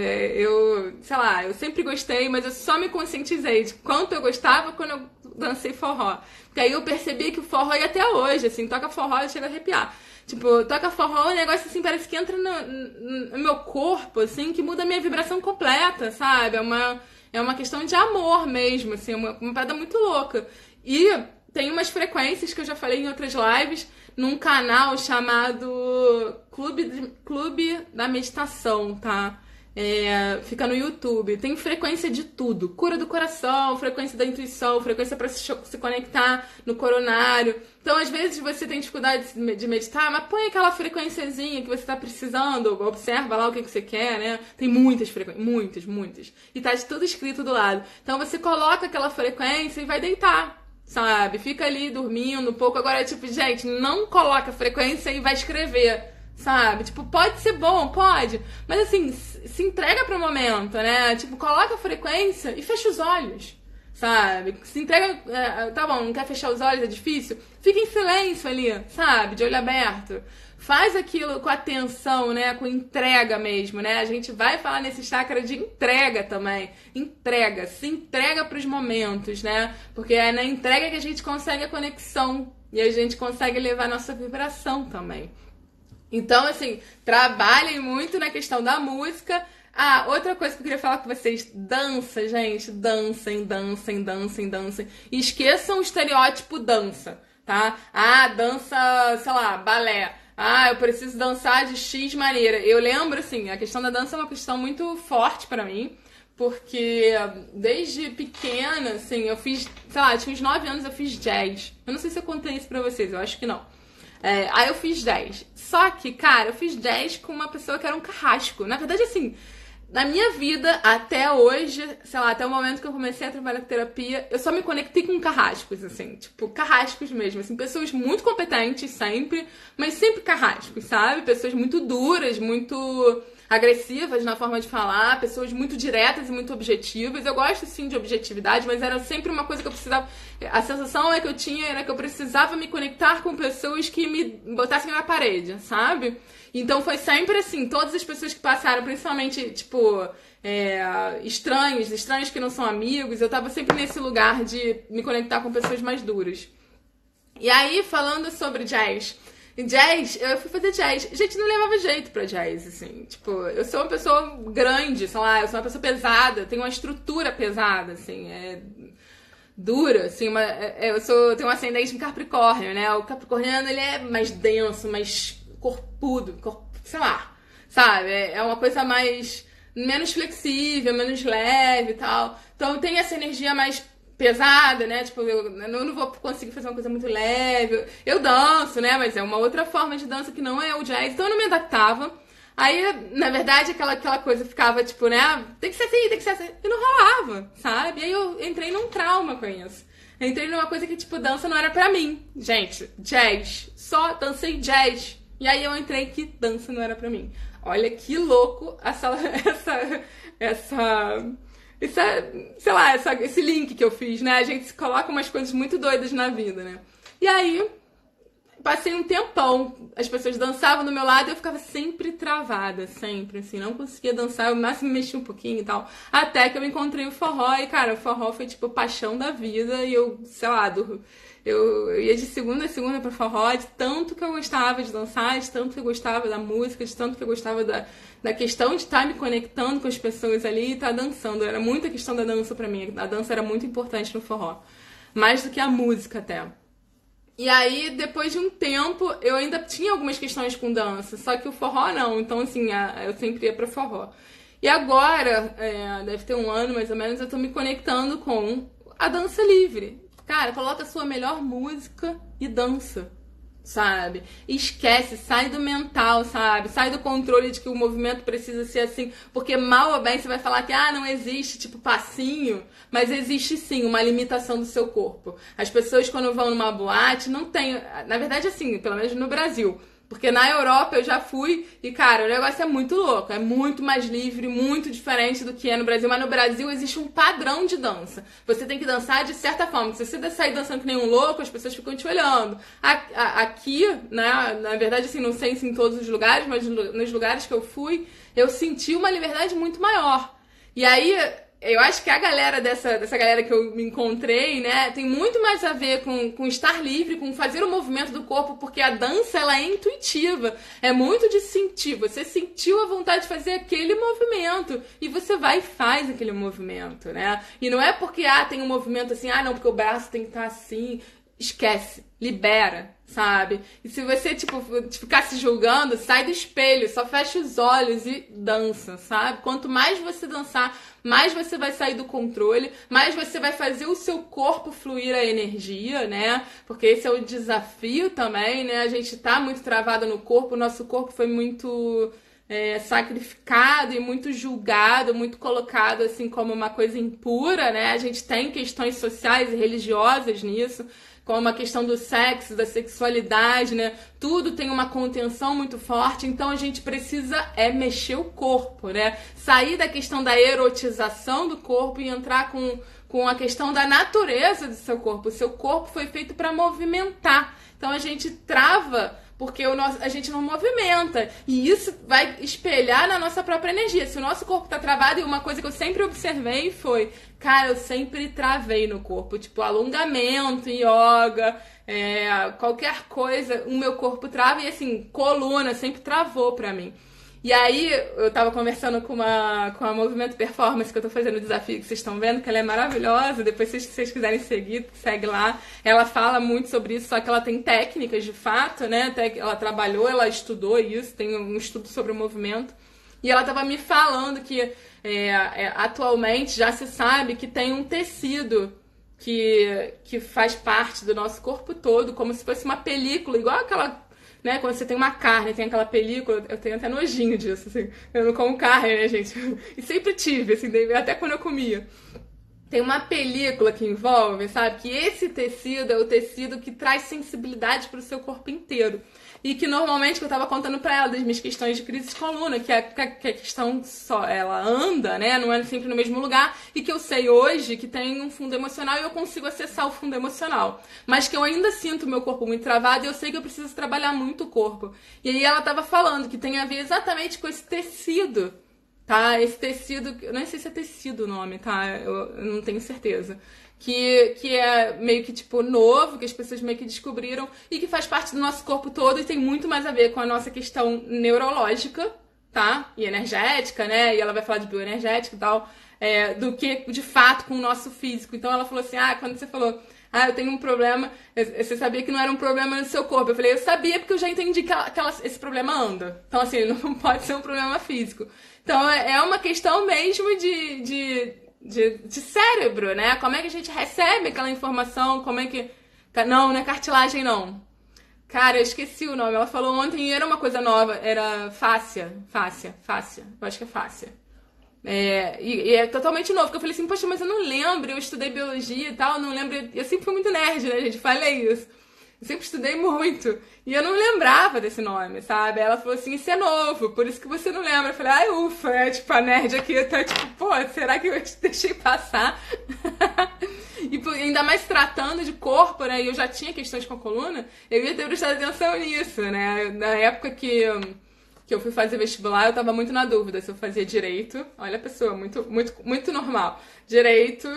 Sei lá, eu sempre gostei, mas eu só me conscientizei de quanto eu gostava quando eu dancei forró. Porque aí eu percebi que o forró ia até hoje, assim, toca forró e chega a arrepiar. Tipo, toca forró, um negócio assim, parece que entra no meu corpo, assim, que muda a minha vibração completa, sabe? É uma questão de amor mesmo, assim, uma parada muito louca. E tem umas frequências que eu já falei em outras lives, num canal chamado Clube da Meditação, tá? Fica no YouTube. Tem frequência de tudo. Cura do coração, frequência da intuição, frequência para se conectar no coronário. Então, às vezes, você tem dificuldade de meditar, mas põe aquela frequenciazinha que você tá precisando, observa lá o que você quer, né? Tem muitas frequências, muitas. E tá tudo escrito do lado. Então, você coloca aquela frequência e vai deitar. Sabe? Fica ali dormindo um pouco. Agora, tipo, gente, não coloca frequência e vai escrever, sabe? Tipo, pode ser bom, pode. Mas, assim, se entrega pro momento, né? Tipo, coloca a frequência e fecha os olhos, sabe? Se entrega... tá bom, não quer fechar os olhos, é difícil? Fica em silêncio ali, sabe? De olho aberto. Faz aquilo com atenção, né? Com entrega mesmo, né? A gente vai falar nesse chakra de entrega também. Entrega, se entrega pros momentos, né? Porque é na entrega que a gente consegue a conexão e a gente consegue levar a nossa vibração também. Então, assim, trabalhem muito na questão da música. Ah, outra coisa que eu queria falar com vocês, dança, gente, dancem. E esqueçam o estereótipo dança, tá? Ah, dança, sei lá, balé. Ah, eu preciso dançar de X maneira. Eu lembro, assim, a questão da dança é uma questão muito forte pra mim, porque desde pequena, assim, eu fiz, sei lá, tinha uns 9 anos, eu fiz jazz. Eu não sei se eu contei isso pra vocês, eu acho que não. Aí eu fiz jazz. Só que, cara, eu fiz jazz com uma pessoa que era um carrasco. Na verdade, assim, na minha vida, até hoje, sei lá, até o momento que eu comecei a trabalhar com terapia, eu só me conectei com carrascos, assim, tipo, carrascos mesmo, assim, pessoas muito competentes sempre, mas sempre carrascos, sabe? Pessoas muito duras, muito agressivas na forma de falar, pessoas muito diretas e muito objetivas. Eu gosto, sim, de objetividade, mas era sempre uma coisa que eu precisava... A sensação que eu tinha era que eu precisava me conectar com pessoas que me botassem na parede, sabe? Então foi sempre assim, todas as pessoas que passaram, principalmente, tipo, estranhos que não são amigos, eu tava sempre nesse lugar de me conectar com pessoas mais duras. E aí, falando sobre jazz, eu fui fazer jazz. Gente, não levava jeito pra jazz, assim. Tipo, eu sou uma pessoa grande, sei lá, eu sou uma pessoa pesada, tenho uma estrutura pesada, assim, dura, assim, tenho um ascendente em Capricórnio, né? O capricorniano, ele é mais denso, mais corpudo, sei lá, sabe? É uma coisa menos flexível, menos leve e tal. Então tem essa energia mais pesada, né? Tipo, eu não vou conseguir fazer uma coisa muito leve. Eu danço, né? Mas é uma outra forma de dança que não é o jazz. Então eu não me adaptava. Aí, na verdade, aquela coisa ficava, tipo, né? Tem que ser assim. E não rolava, sabe? E aí eu entrei num trauma com isso. Eu entrei numa coisa que, tipo, dança não era pra mim. Gente, jazz. Só dancei jazz. E aí eu entrei que dança não era pra mim. Olha que louco esse link que eu fiz, né? A gente se coloca umas coisas muito doidas na vida, né? E aí, passei um tempão, as pessoas dançavam do meu lado e eu ficava sempre travada, sempre, assim, não conseguia dançar, eu no máximo mexia um pouquinho e tal, até que eu encontrei o forró e, cara, o forró foi, tipo, paixão da vida e eu, sei lá, eu ia de segunda a segunda pro forró, de tanto que eu gostava de dançar, de tanto que eu gostava da música, de tanto que eu gostava da questão de estar me conectando com as pessoas ali e estar dançando. Era muita questão da dança pra mim, a dança era muito importante no forró, mais do que a música até. E aí, depois de um tempo, eu ainda tinha algumas questões com dança, só que o forró não, então assim, eu sempre ia pra forró. E agora, deve ter um ano mais ou menos, eu tô me conectando com a dança livre. Cara, coloca a sua melhor música e dança. sabe? Esquece, sai do mental, sabe? Sai do controle de que o movimento precisa ser assim, porque mal ou bem você vai falar que não existe, tipo, passinho, mas existe sim uma limitação do seu corpo. As pessoas quando vão numa boate não tem, na verdade assim, pelo menos no Brasil, porque na Europa eu já fui e, cara, o negócio é muito louco, é muito mais livre, muito diferente do que é no Brasil. Mas no Brasil existe um padrão de dança. Você tem que dançar de certa forma. Se você sair dançando que nem um louco, as pessoas ficam te olhando. Aqui, né, na verdade, assim, não sei se em todos os lugares, mas nos lugares que eu fui, eu senti uma liberdade muito maior. E aí, eu acho que a galera dessa galera que eu me encontrei, né, tem muito mais a ver com estar livre, com fazer o movimento do corpo, porque a dança, ela é intuitiva. É muito de sentir. Você sentiu a vontade de fazer aquele movimento e você vai e faz aquele movimento, né? E não é porque, tem um movimento assim, não, porque o braço tem que estar assim. Esquece, libera, sabe? E se você, tipo, ficar se julgando, sai do espelho, só fecha os olhos e dança, sabe? Quanto mais você dançar, mais você vai sair do controle, mais você vai fazer o seu corpo fluir a energia, né? Porque esse é o desafio também, né? A gente tá muito travado no corpo, o nosso corpo foi muito sacrificado e muito julgado, muito colocado assim como uma coisa impura, né? A gente tem questões sociais e religiosas nisso, como a questão do sexo, da sexualidade, né? Tudo tem uma contenção muito forte, então a gente precisa mexer o corpo, né? Sair da questão da erotização do corpo e entrar com a questão da natureza do seu corpo. O seu corpo foi feito para movimentar, então a gente trava porque a gente não movimenta. E isso vai espelhar na nossa própria energia. Se o nosso corpo tá travado, e uma coisa que eu sempre observei foi, cara, eu sempre travei no corpo. Tipo, alongamento, yoga, qualquer coisa, o meu corpo trava. E assim, coluna sempre travou pra mim. E aí, eu tava conversando com a Movimento Performance, que eu tô fazendo o desafio que vocês estão vendo, que ela é maravilhosa. Depois, se vocês quiserem seguir, segue lá. Ela fala muito sobre isso, só que ela tem técnicas, de fato, né? Ela trabalhou, ela estudou isso, tem um estudo sobre o movimento. E ela tava me falando que atualmente já se sabe que tem um tecido que faz parte do nosso corpo todo, como se fosse uma película, igual aquela... Né? Quando você tem uma carne, tem aquela película, eu tenho até nojinho disso, assim, eu não como carne, né, gente? E sempre tive, assim, até quando eu comia. Tem uma película que envolve, sabe? Que esse tecido é o tecido que traz sensibilidade para o seu corpo inteiro. E que normalmente, que eu tava contando pra ela das minhas questões de crise de coluna, que a questão só, ela anda, né? Não é sempre no mesmo lugar. E que eu sei hoje que tem um fundo emocional e eu consigo acessar o fundo emocional. Mas que eu ainda sinto o meu corpo muito travado e eu sei que eu preciso trabalhar muito o corpo. E aí ela tava falando que tem a ver exatamente com esse tecido, tá? Esse tecido, eu não sei se é tecido o nome, tá? Eu não tenho certeza. Que é meio que, tipo, novo, que as pessoas meio que descobriram e que faz parte do nosso corpo todo e tem muito mais a ver com a nossa questão neurológica, tá? E energética, né? E ela vai falar de bioenergética e tal, do que, de fato, com o nosso físico. Então ela falou assim, quando você falou, eu tenho um problema, você sabia que não era um problema no seu corpo? Eu falei, eu sabia porque eu já entendi que esse problema anda. Então, assim, não pode ser um problema físico. Então, é uma questão mesmo de cérebro, né? Como é que a gente recebe aquela informação, como é que... Não é cartilagem, não. Cara, eu esqueci o nome. Ela falou ontem e era uma coisa nova. Era fáscia. Eu acho que é fáscia. E é totalmente novo. Porque eu falei assim, poxa, mas eu não lembro. Eu estudei biologia e tal, não lembro. Eu sempre fui muito nerd, né, gente? Falei isso. Eu sempre estudei muito. E eu não lembrava desse nome, sabe? Ela falou assim, isso é novo, por isso que você não lembra. Eu falei, ufa, tipo, a nerd aqui tá tipo, pô, será que eu deixei passar? E ainda mais tratando de corpo, né? E eu já tinha questões com a coluna, eu ia ter prestado atenção nisso, né? Na época que eu fui fazer vestibular, eu tava muito na dúvida se eu fazia direito. Olha a pessoa, muito, muito, muito normal. Direito,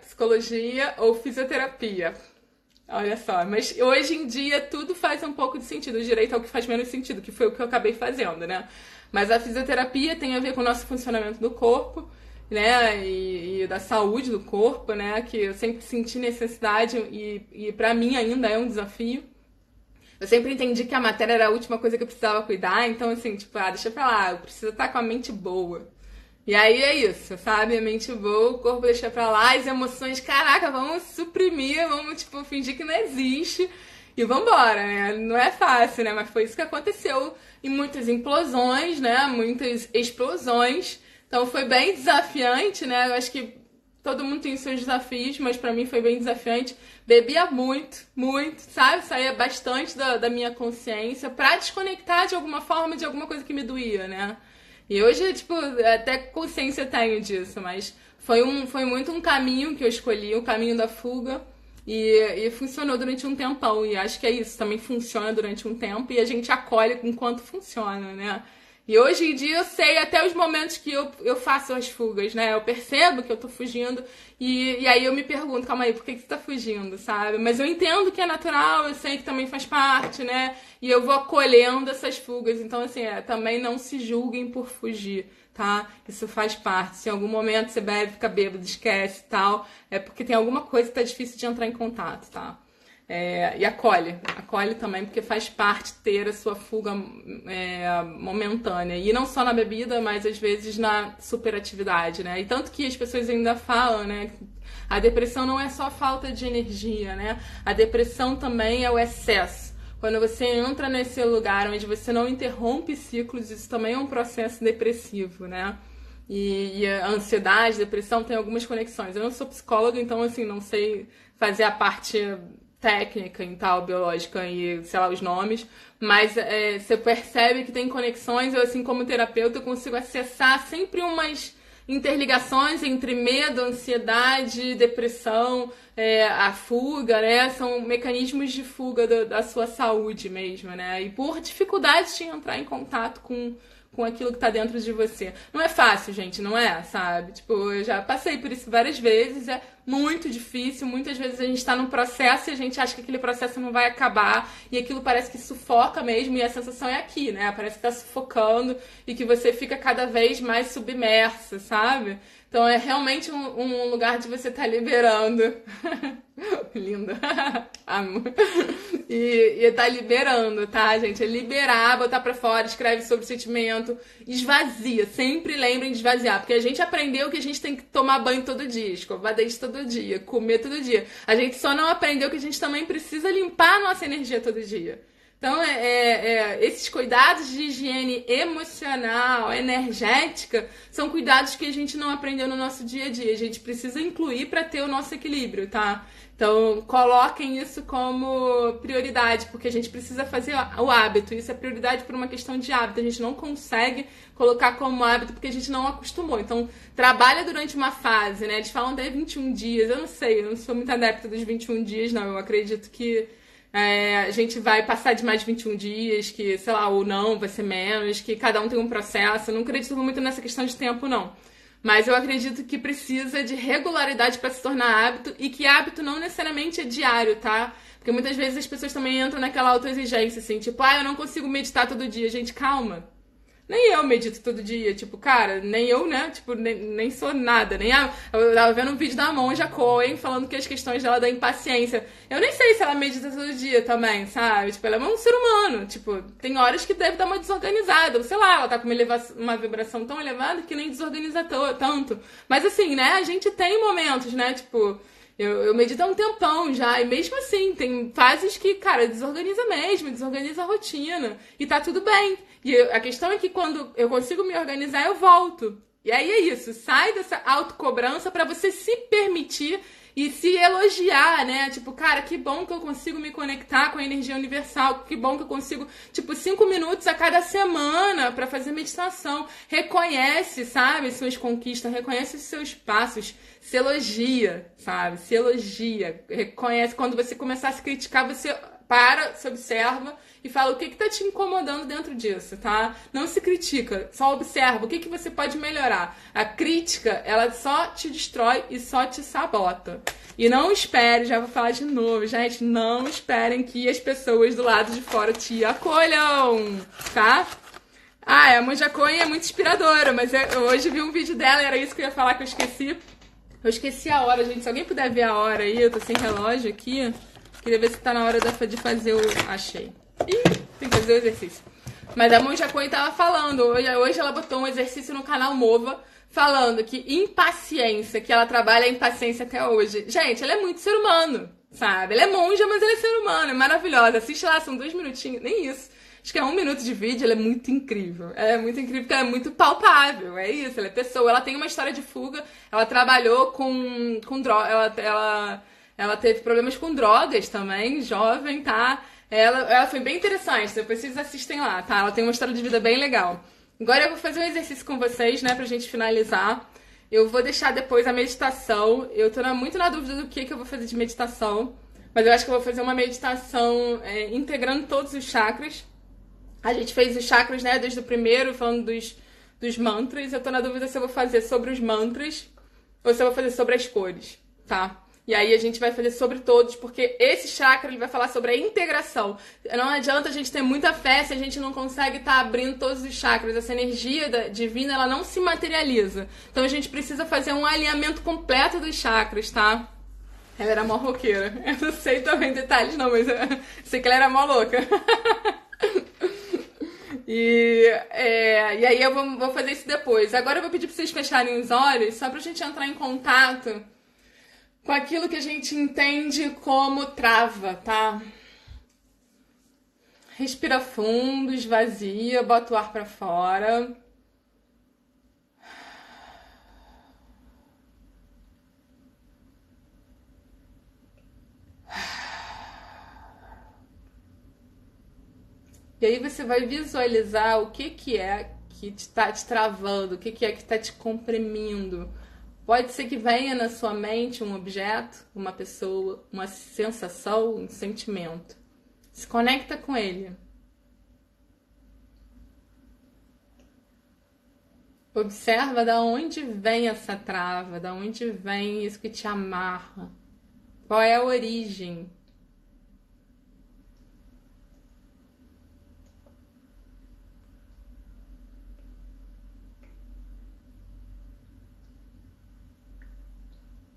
psicologia ou fisioterapia. Olha só, mas hoje em dia tudo faz um pouco de sentido. O direito é o que faz menos sentido, que foi o que eu acabei fazendo, né? Mas a fisioterapia tem a ver com o nosso funcionamento do corpo, né? E da saúde do corpo, né? Que eu sempre senti necessidade e pra mim ainda é um desafio. Eu sempre entendi que a matéria era a última coisa que eu precisava cuidar, então assim, tipo, deixa pra lá, eu preciso estar com a mente boa. E aí é isso, sabe? A mente boa, o corpo deixa pra lá, as emoções, caraca, vamos suprimir, vamos, tipo, fingir que não existe. e vambora, né? Não é fácil, né? Mas foi isso que aconteceu em muitas implosões, né? Muitas explosões. Então foi bem desafiante, né? Eu acho que todo mundo tem os seus desafios, mas pra mim foi bem desafiante. Bebia muito, muito, sabe? Saía bastante da minha consciência pra desconectar de alguma forma de alguma coisa que me doía, né? E hoje, tipo, até consciência tenho disso, mas foi muito um caminho que eu escolhi, o caminho da fuga. E funcionou durante um tempão. E acho que é isso, também funciona durante um tempo e a gente acolhe enquanto funciona, né? E hoje em dia eu sei até os momentos que eu faço as fugas, né? Eu percebo que eu tô fugindo e aí eu me pergunto, calma aí, por que você tá fugindo, sabe? Mas eu entendo que é natural, eu sei que também faz parte, né? E eu vou acolhendo essas fugas. Então, assim, também não se julguem por fugir, tá? Isso faz parte. Se em algum momento você bebe, fica bêbado, esquece e tal, é porque tem alguma coisa que tá difícil de entrar em contato, tá? E acolhe também, porque faz parte ter a sua fuga momentânea. E não só na bebida, mas às vezes na superatividade, né? E tanto que as pessoas ainda falam, né? A depressão não é só falta de energia, né? A depressão também é o excesso. Quando você entra nesse lugar onde você não interrompe ciclos, isso também é um processo depressivo, né? E a ansiedade, depressão tem algumas conexões. Eu não sou psicóloga, então, assim, não sei fazer a parte técnica e tal, biológica e, sei lá, os nomes, mas você percebe que tem conexões. Eu, assim, como terapeuta, eu consigo acessar sempre umas interligações entre medo, ansiedade, depressão, a fuga, né? São mecanismos de fuga da sua saúde mesmo, né? E por dificuldade de entrar em contato com aquilo que tá dentro de você. Não é fácil, gente, não é, sabe? Tipo, eu já passei por isso várias vezes, é muito difícil, muitas vezes a gente tá num processo e a gente acha que aquele processo não vai acabar e aquilo parece que sufoca mesmo e a sensação é aqui, né? Parece que tá sufocando e que você fica cada vez mais submersa, sabe? Então é realmente um lugar de você estar liberando. Linda. Amo. E tá liberando, tá, gente? É liberar, botar pra fora, escreve sobre o sentimento, esvazia. Sempre lembrem de esvaziar, porque a gente aprendeu que a gente tem que tomar banho todo dia, escovar dente todo dia, comer todo dia. A gente só não aprendeu que a gente também precisa limpar a nossa energia todo dia. Então, esses cuidados de higiene emocional, energética, são cuidados que a gente não aprendeu no nosso dia a dia. A gente precisa incluir para ter o nosso equilíbrio, tá? Então, coloquem isso como prioridade, porque a gente precisa fazer o hábito. Isso é prioridade por uma questão de hábito. A gente não consegue colocar como hábito porque a gente não acostumou. Então, trabalha durante uma fase, né? Eles falam até 21 dias. Eu não sei, eu não sou muito adepta dos 21 dias, não. Eu acredito que a gente vai passar de mais de 21 dias, que, sei lá, ou não, vai ser menos, que cada um tem um processo. Eu não acredito muito nessa questão de tempo, não. Mas eu acredito que precisa de regularidade para se tornar hábito e que hábito não necessariamente é diário, tá? Porque muitas vezes as pessoas também entram naquela autoexigência, assim, tipo, eu não consigo meditar todo dia. Gente, calma. Nem eu medito todo dia, tipo, cara, nem eu, né? Tipo, nem sou nada, nem eu tava vendo um vídeo da Monja Coen falando que as questões dela da impaciência. Eu nem sei se ela medita todo dia também, sabe? Tipo, ela é um ser humano, tipo, tem horas que deve dar uma desorganizada, ou sei lá, ela tá com uma vibração tão elevada que nem desorganiza tanto. Mas assim, né, a gente tem momentos, né, tipo, eu medito há um tempão já, e mesmo assim, tem fases que, cara, desorganiza mesmo, desorganiza a rotina, e tá tudo bem. E a questão é que quando eu consigo me organizar, eu volto. E aí é isso, sai dessa autocobrança pra você se permitir e se elogiar, né? Tipo, cara, que bom que eu consigo me conectar com a energia universal, que bom que eu consigo, tipo, 5 minutos a cada semana pra fazer meditação. Reconhece, sabe, suas conquistas, reconhece os seus passos, se elogia, sabe? Se elogia, reconhece. Quando você começar a se criticar, você para, se observa e fala o que tá te incomodando dentro disso, tá? Não se critica, só observa o que você pode melhorar. A crítica, ela só te destrói e só te sabota. E não espere, já vou falar de novo, gente, não esperem que as pessoas do lado de fora te acolham, tá? A Monja Coen é muito inspiradora, mas eu hoje vi um vídeo dela, era isso que eu ia falar que eu esqueci. Eu esqueci a hora, gente, se alguém puder ver a hora aí, eu tô sem relógio aqui. Queria ver se tá na hora de fazer o... Achei. Ih, tem que fazer o exercício. Mas a Monja Coen tava falando. Hoje ela botou um exercício no canal Mova falando que impaciência, que ela trabalha a impaciência até hoje. Gente, ela é muito ser humano, sabe? Ela é monja, mas ela é ser humano, é maravilhosa. Assiste lá, são 2 minutinhos, nem isso. Acho que é 1 minuto de vídeo, ela é muito incrível. Ela é muito incrível porque ela é muito palpável, é isso, ela é pessoa. Ela tem uma história de fuga, ela trabalhou com droga, ela teve problemas com drogas também, jovem, tá? Ela foi bem interessante, depois vocês assistem lá, tá? Ela tem uma história de vida bem legal. Agora eu vou fazer um exercício com vocês, né, pra gente finalizar. Eu vou deixar depois a meditação. Eu tô muito na dúvida do que eu vou fazer de meditação, mas eu acho que eu vou fazer uma meditação integrando todos os chakras. A gente fez os chakras, né, desde o primeiro, falando dos mantras. Eu tô na dúvida se eu vou fazer sobre os mantras ou se eu vou fazer sobre as cores, tá? E aí a gente vai fazer sobre todos, porque esse chakra ele vai falar sobre a integração. Não adianta a gente ter muita fé se a gente não consegue estar abrindo todos os chakras. Essa energia divina, ela não se materializa. Então a gente precisa fazer um alinhamento completo dos chakras, tá? Ela era mó roqueira. Eu não sei também detalhes não, mas eu sei que ela era mó louca. E aí eu vou fazer isso depois. Agora eu vou pedir pra vocês fecharem os olhos, só pra gente entrar em contato com aquilo que a gente entende como trava, tá? Respira fundo, esvazia, bota o ar pra fora. E aí você vai visualizar o que é que está te travando, o que é que está te comprimindo. Pode ser que venha na sua mente um objeto, uma pessoa, uma sensação, um sentimento. Se conecta com ele. Observa da onde vem essa trava, da onde vem isso que te amarra. Qual é a origem?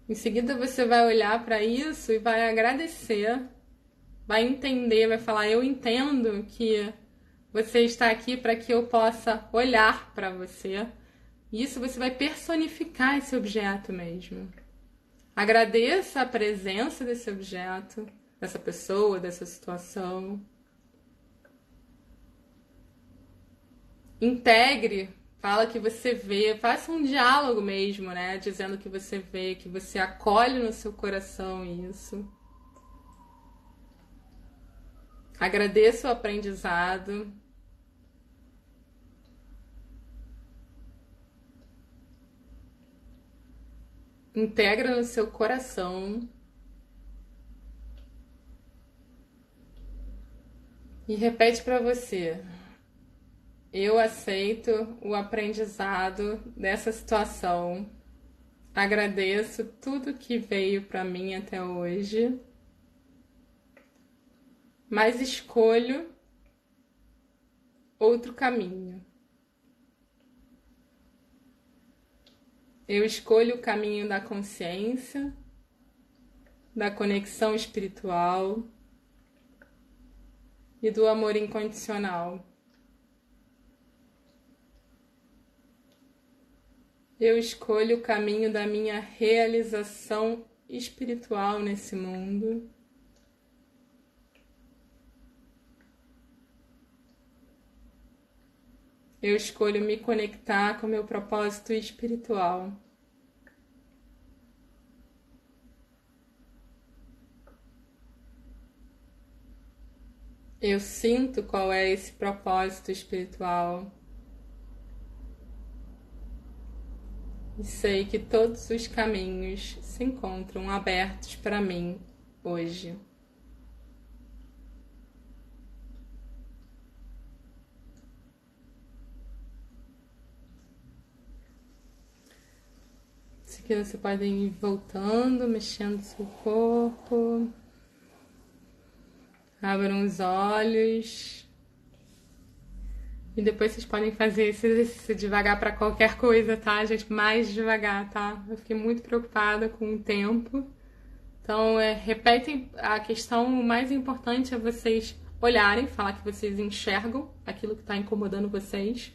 Em seguida você vai olhar para isso e vai agradecer, vai entender, vai falar: eu entendo que você está aqui para que eu possa olhar para você. E isso você vai personificar esse objeto mesmo. Agradeça a presença desse objeto, dessa pessoa, dessa situação. Integre, fala que você vê, faça um diálogo mesmo, né? Dizendo que você vê, que você acolhe no seu coração isso. Agradeça o aprendizado. Integra no seu coração. E repete para você: eu aceito o aprendizado dessa situação. Agradeço tudo que veio para mim até hoje. Mas escolho outro caminho. Eu escolho o caminho da consciência, da conexão espiritual e do amor incondicional. Eu escolho o caminho da minha realização espiritual nesse mundo. Eu escolho me conectar com meu propósito espiritual. Eu sinto qual é esse propósito espiritual. E sei que todos os caminhos se encontram abertos para mim hoje. Isso aqui você pode ir voltando, mexendo seu corpo. Abram os olhos. E depois vocês podem fazer esse exercício devagar para qualquer coisa, tá, gente? Mais devagar, tá? Eu fiquei muito preocupada com o tempo. Então, repetem a questão. O mais importante é vocês olharem, falar que vocês enxergam aquilo que está incomodando vocês.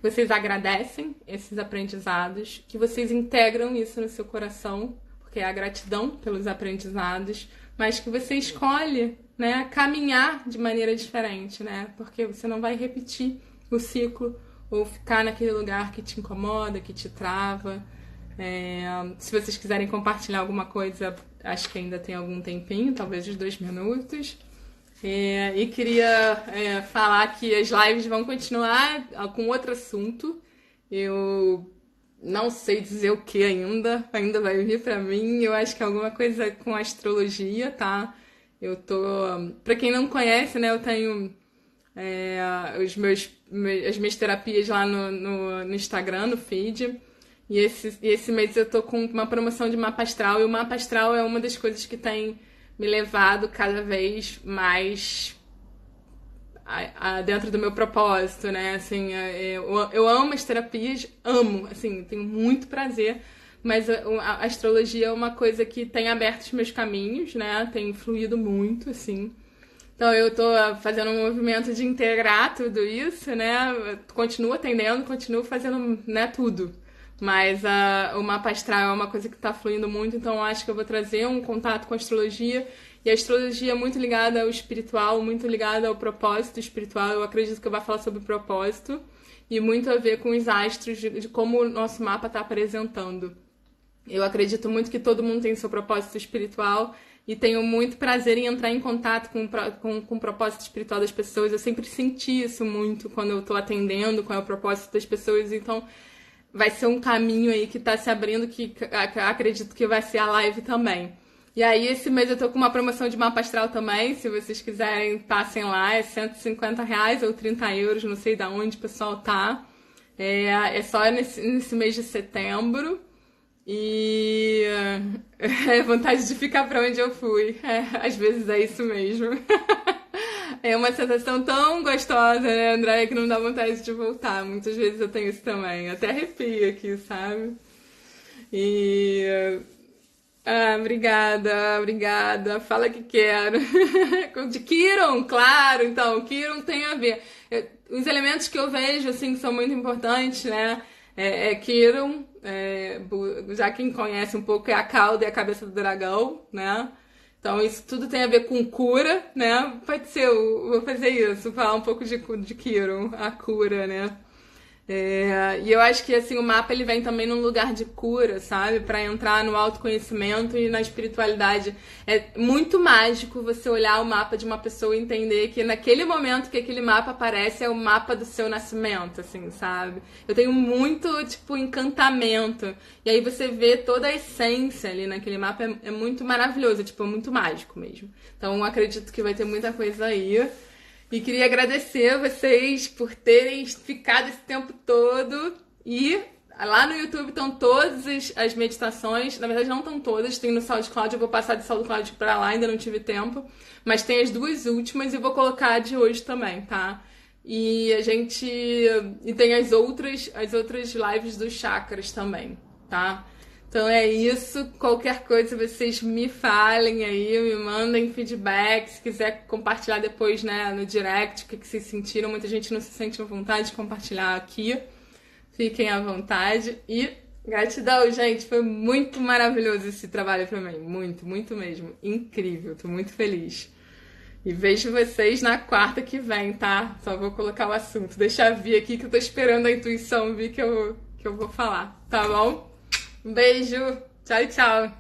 que vocês agradecem esses aprendizados, que vocês integram isso no seu coração, porque é a gratidão pelos aprendizados, mas que você escolhe, né, caminhar de maneira diferente, né? Porque você não vai repetir o ciclo ou ficar naquele lugar que te incomoda, que te trava. Se vocês quiserem compartilhar alguma coisa, acho que ainda tem algum tempinho, talvez uns 2 minutos. E queria falar que as lives vão continuar com outro assunto. Eu não sei dizer o que ainda vai vir pra mim. Eu acho que é alguma coisa com astrologia, tá? Pra quem não conhece, né, eu tenho as minhas terapias lá no Instagram, no feed. E esse mês eu tô com uma promoção de mapa astral. E o mapa astral é uma das coisas que tem me levado cada vez mais dentro do meu propósito, né? Assim, eu amo as terapias, amo, assim, tenho muito prazer, mas a astrologia é uma coisa que tem aberto os meus caminhos, né? Tem fluído muito, assim. Então eu tô fazendo um movimento de integrar tudo isso, né? Continuo atendendo, continuo fazendo, né, tudo. Mas o mapa astral é uma coisa que está fluindo muito, então eu acho que eu vou trazer um contato com a astrologia. E a astrologia é muito ligada ao espiritual, muito ligada ao propósito espiritual. Eu acredito que eu vou falar sobre propósito e muito a ver com os astros, de como o nosso mapa está apresentando. Eu acredito muito que todo mundo tem seu propósito espiritual e tenho muito prazer em entrar em contato com o propósito espiritual das pessoas. Eu sempre senti isso muito quando eu estou atendendo, qual é o propósito das pessoas, então vai ser um caminho aí que tá se abrindo, que acredito que vai ser a live também. E aí, esse mês eu tô com uma promoção de mapa astral também. Se vocês quiserem, passem lá. É R$150 ou 30 euros, não sei de onde o pessoal tá. É só nesse mês de setembro. E é vontade de ficar pra onde eu fui. Às vezes é isso mesmo. É uma sensação tão gostosa, né, Andréia, que não dá vontade de voltar. Muitas vezes eu tenho isso também. Até arrepio aqui, sabe? E... obrigada. Fala que quero. De Quiron, claro. Então, Quiron tem a ver. Os elementos que eu vejo, assim, que são muito importantes, né? Quiron, já quem conhece um pouco, é a cauda e a cabeça do dragão, né? Então, isso tudo tem a ver com cura, né? Pode ser, eu vou fazer isso, falar um pouco de Quiron, a cura, né? E eu acho que, assim, o mapa, ele vem também num lugar de cura, sabe? Pra entrar no autoconhecimento e na espiritualidade. É muito mágico você olhar o mapa de uma pessoa e entender que naquele momento que aquele mapa aparece é o mapa do seu nascimento, assim, sabe? Eu tenho muito, tipo, encantamento. E aí você vê toda a essência ali naquele mapa, é muito maravilhoso, tipo, é muito mágico mesmo. Então, acredito que vai ter muita coisa aí. E queria agradecer a vocês por terem ficado esse tempo todo. E lá no YouTube estão todas as meditações. Na verdade, não estão todas. Tem no SoundCloud. Eu vou passar de SoundCloud para lá, ainda não tive tempo. Mas tem as 2 últimas e vou colocar a de hoje também, tá? E tem as outras lives dos chakras também, tá? Então é isso, qualquer coisa vocês me falem aí, me mandem feedback, se quiser compartilhar depois, né, no direct, o que vocês sentiram. Muita gente não se sente à vontade de compartilhar aqui, fiquem à vontade. E gratidão, gente, foi muito maravilhoso esse trabalho pra mim, muito, muito mesmo, incrível, tô muito feliz. E vejo vocês na quarta que vem, tá? Só vou colocar o assunto, deixa eu vir aqui que eu tô esperando a intuição vir que eu vou falar, tá bom? Um beijo, tchau, tchau.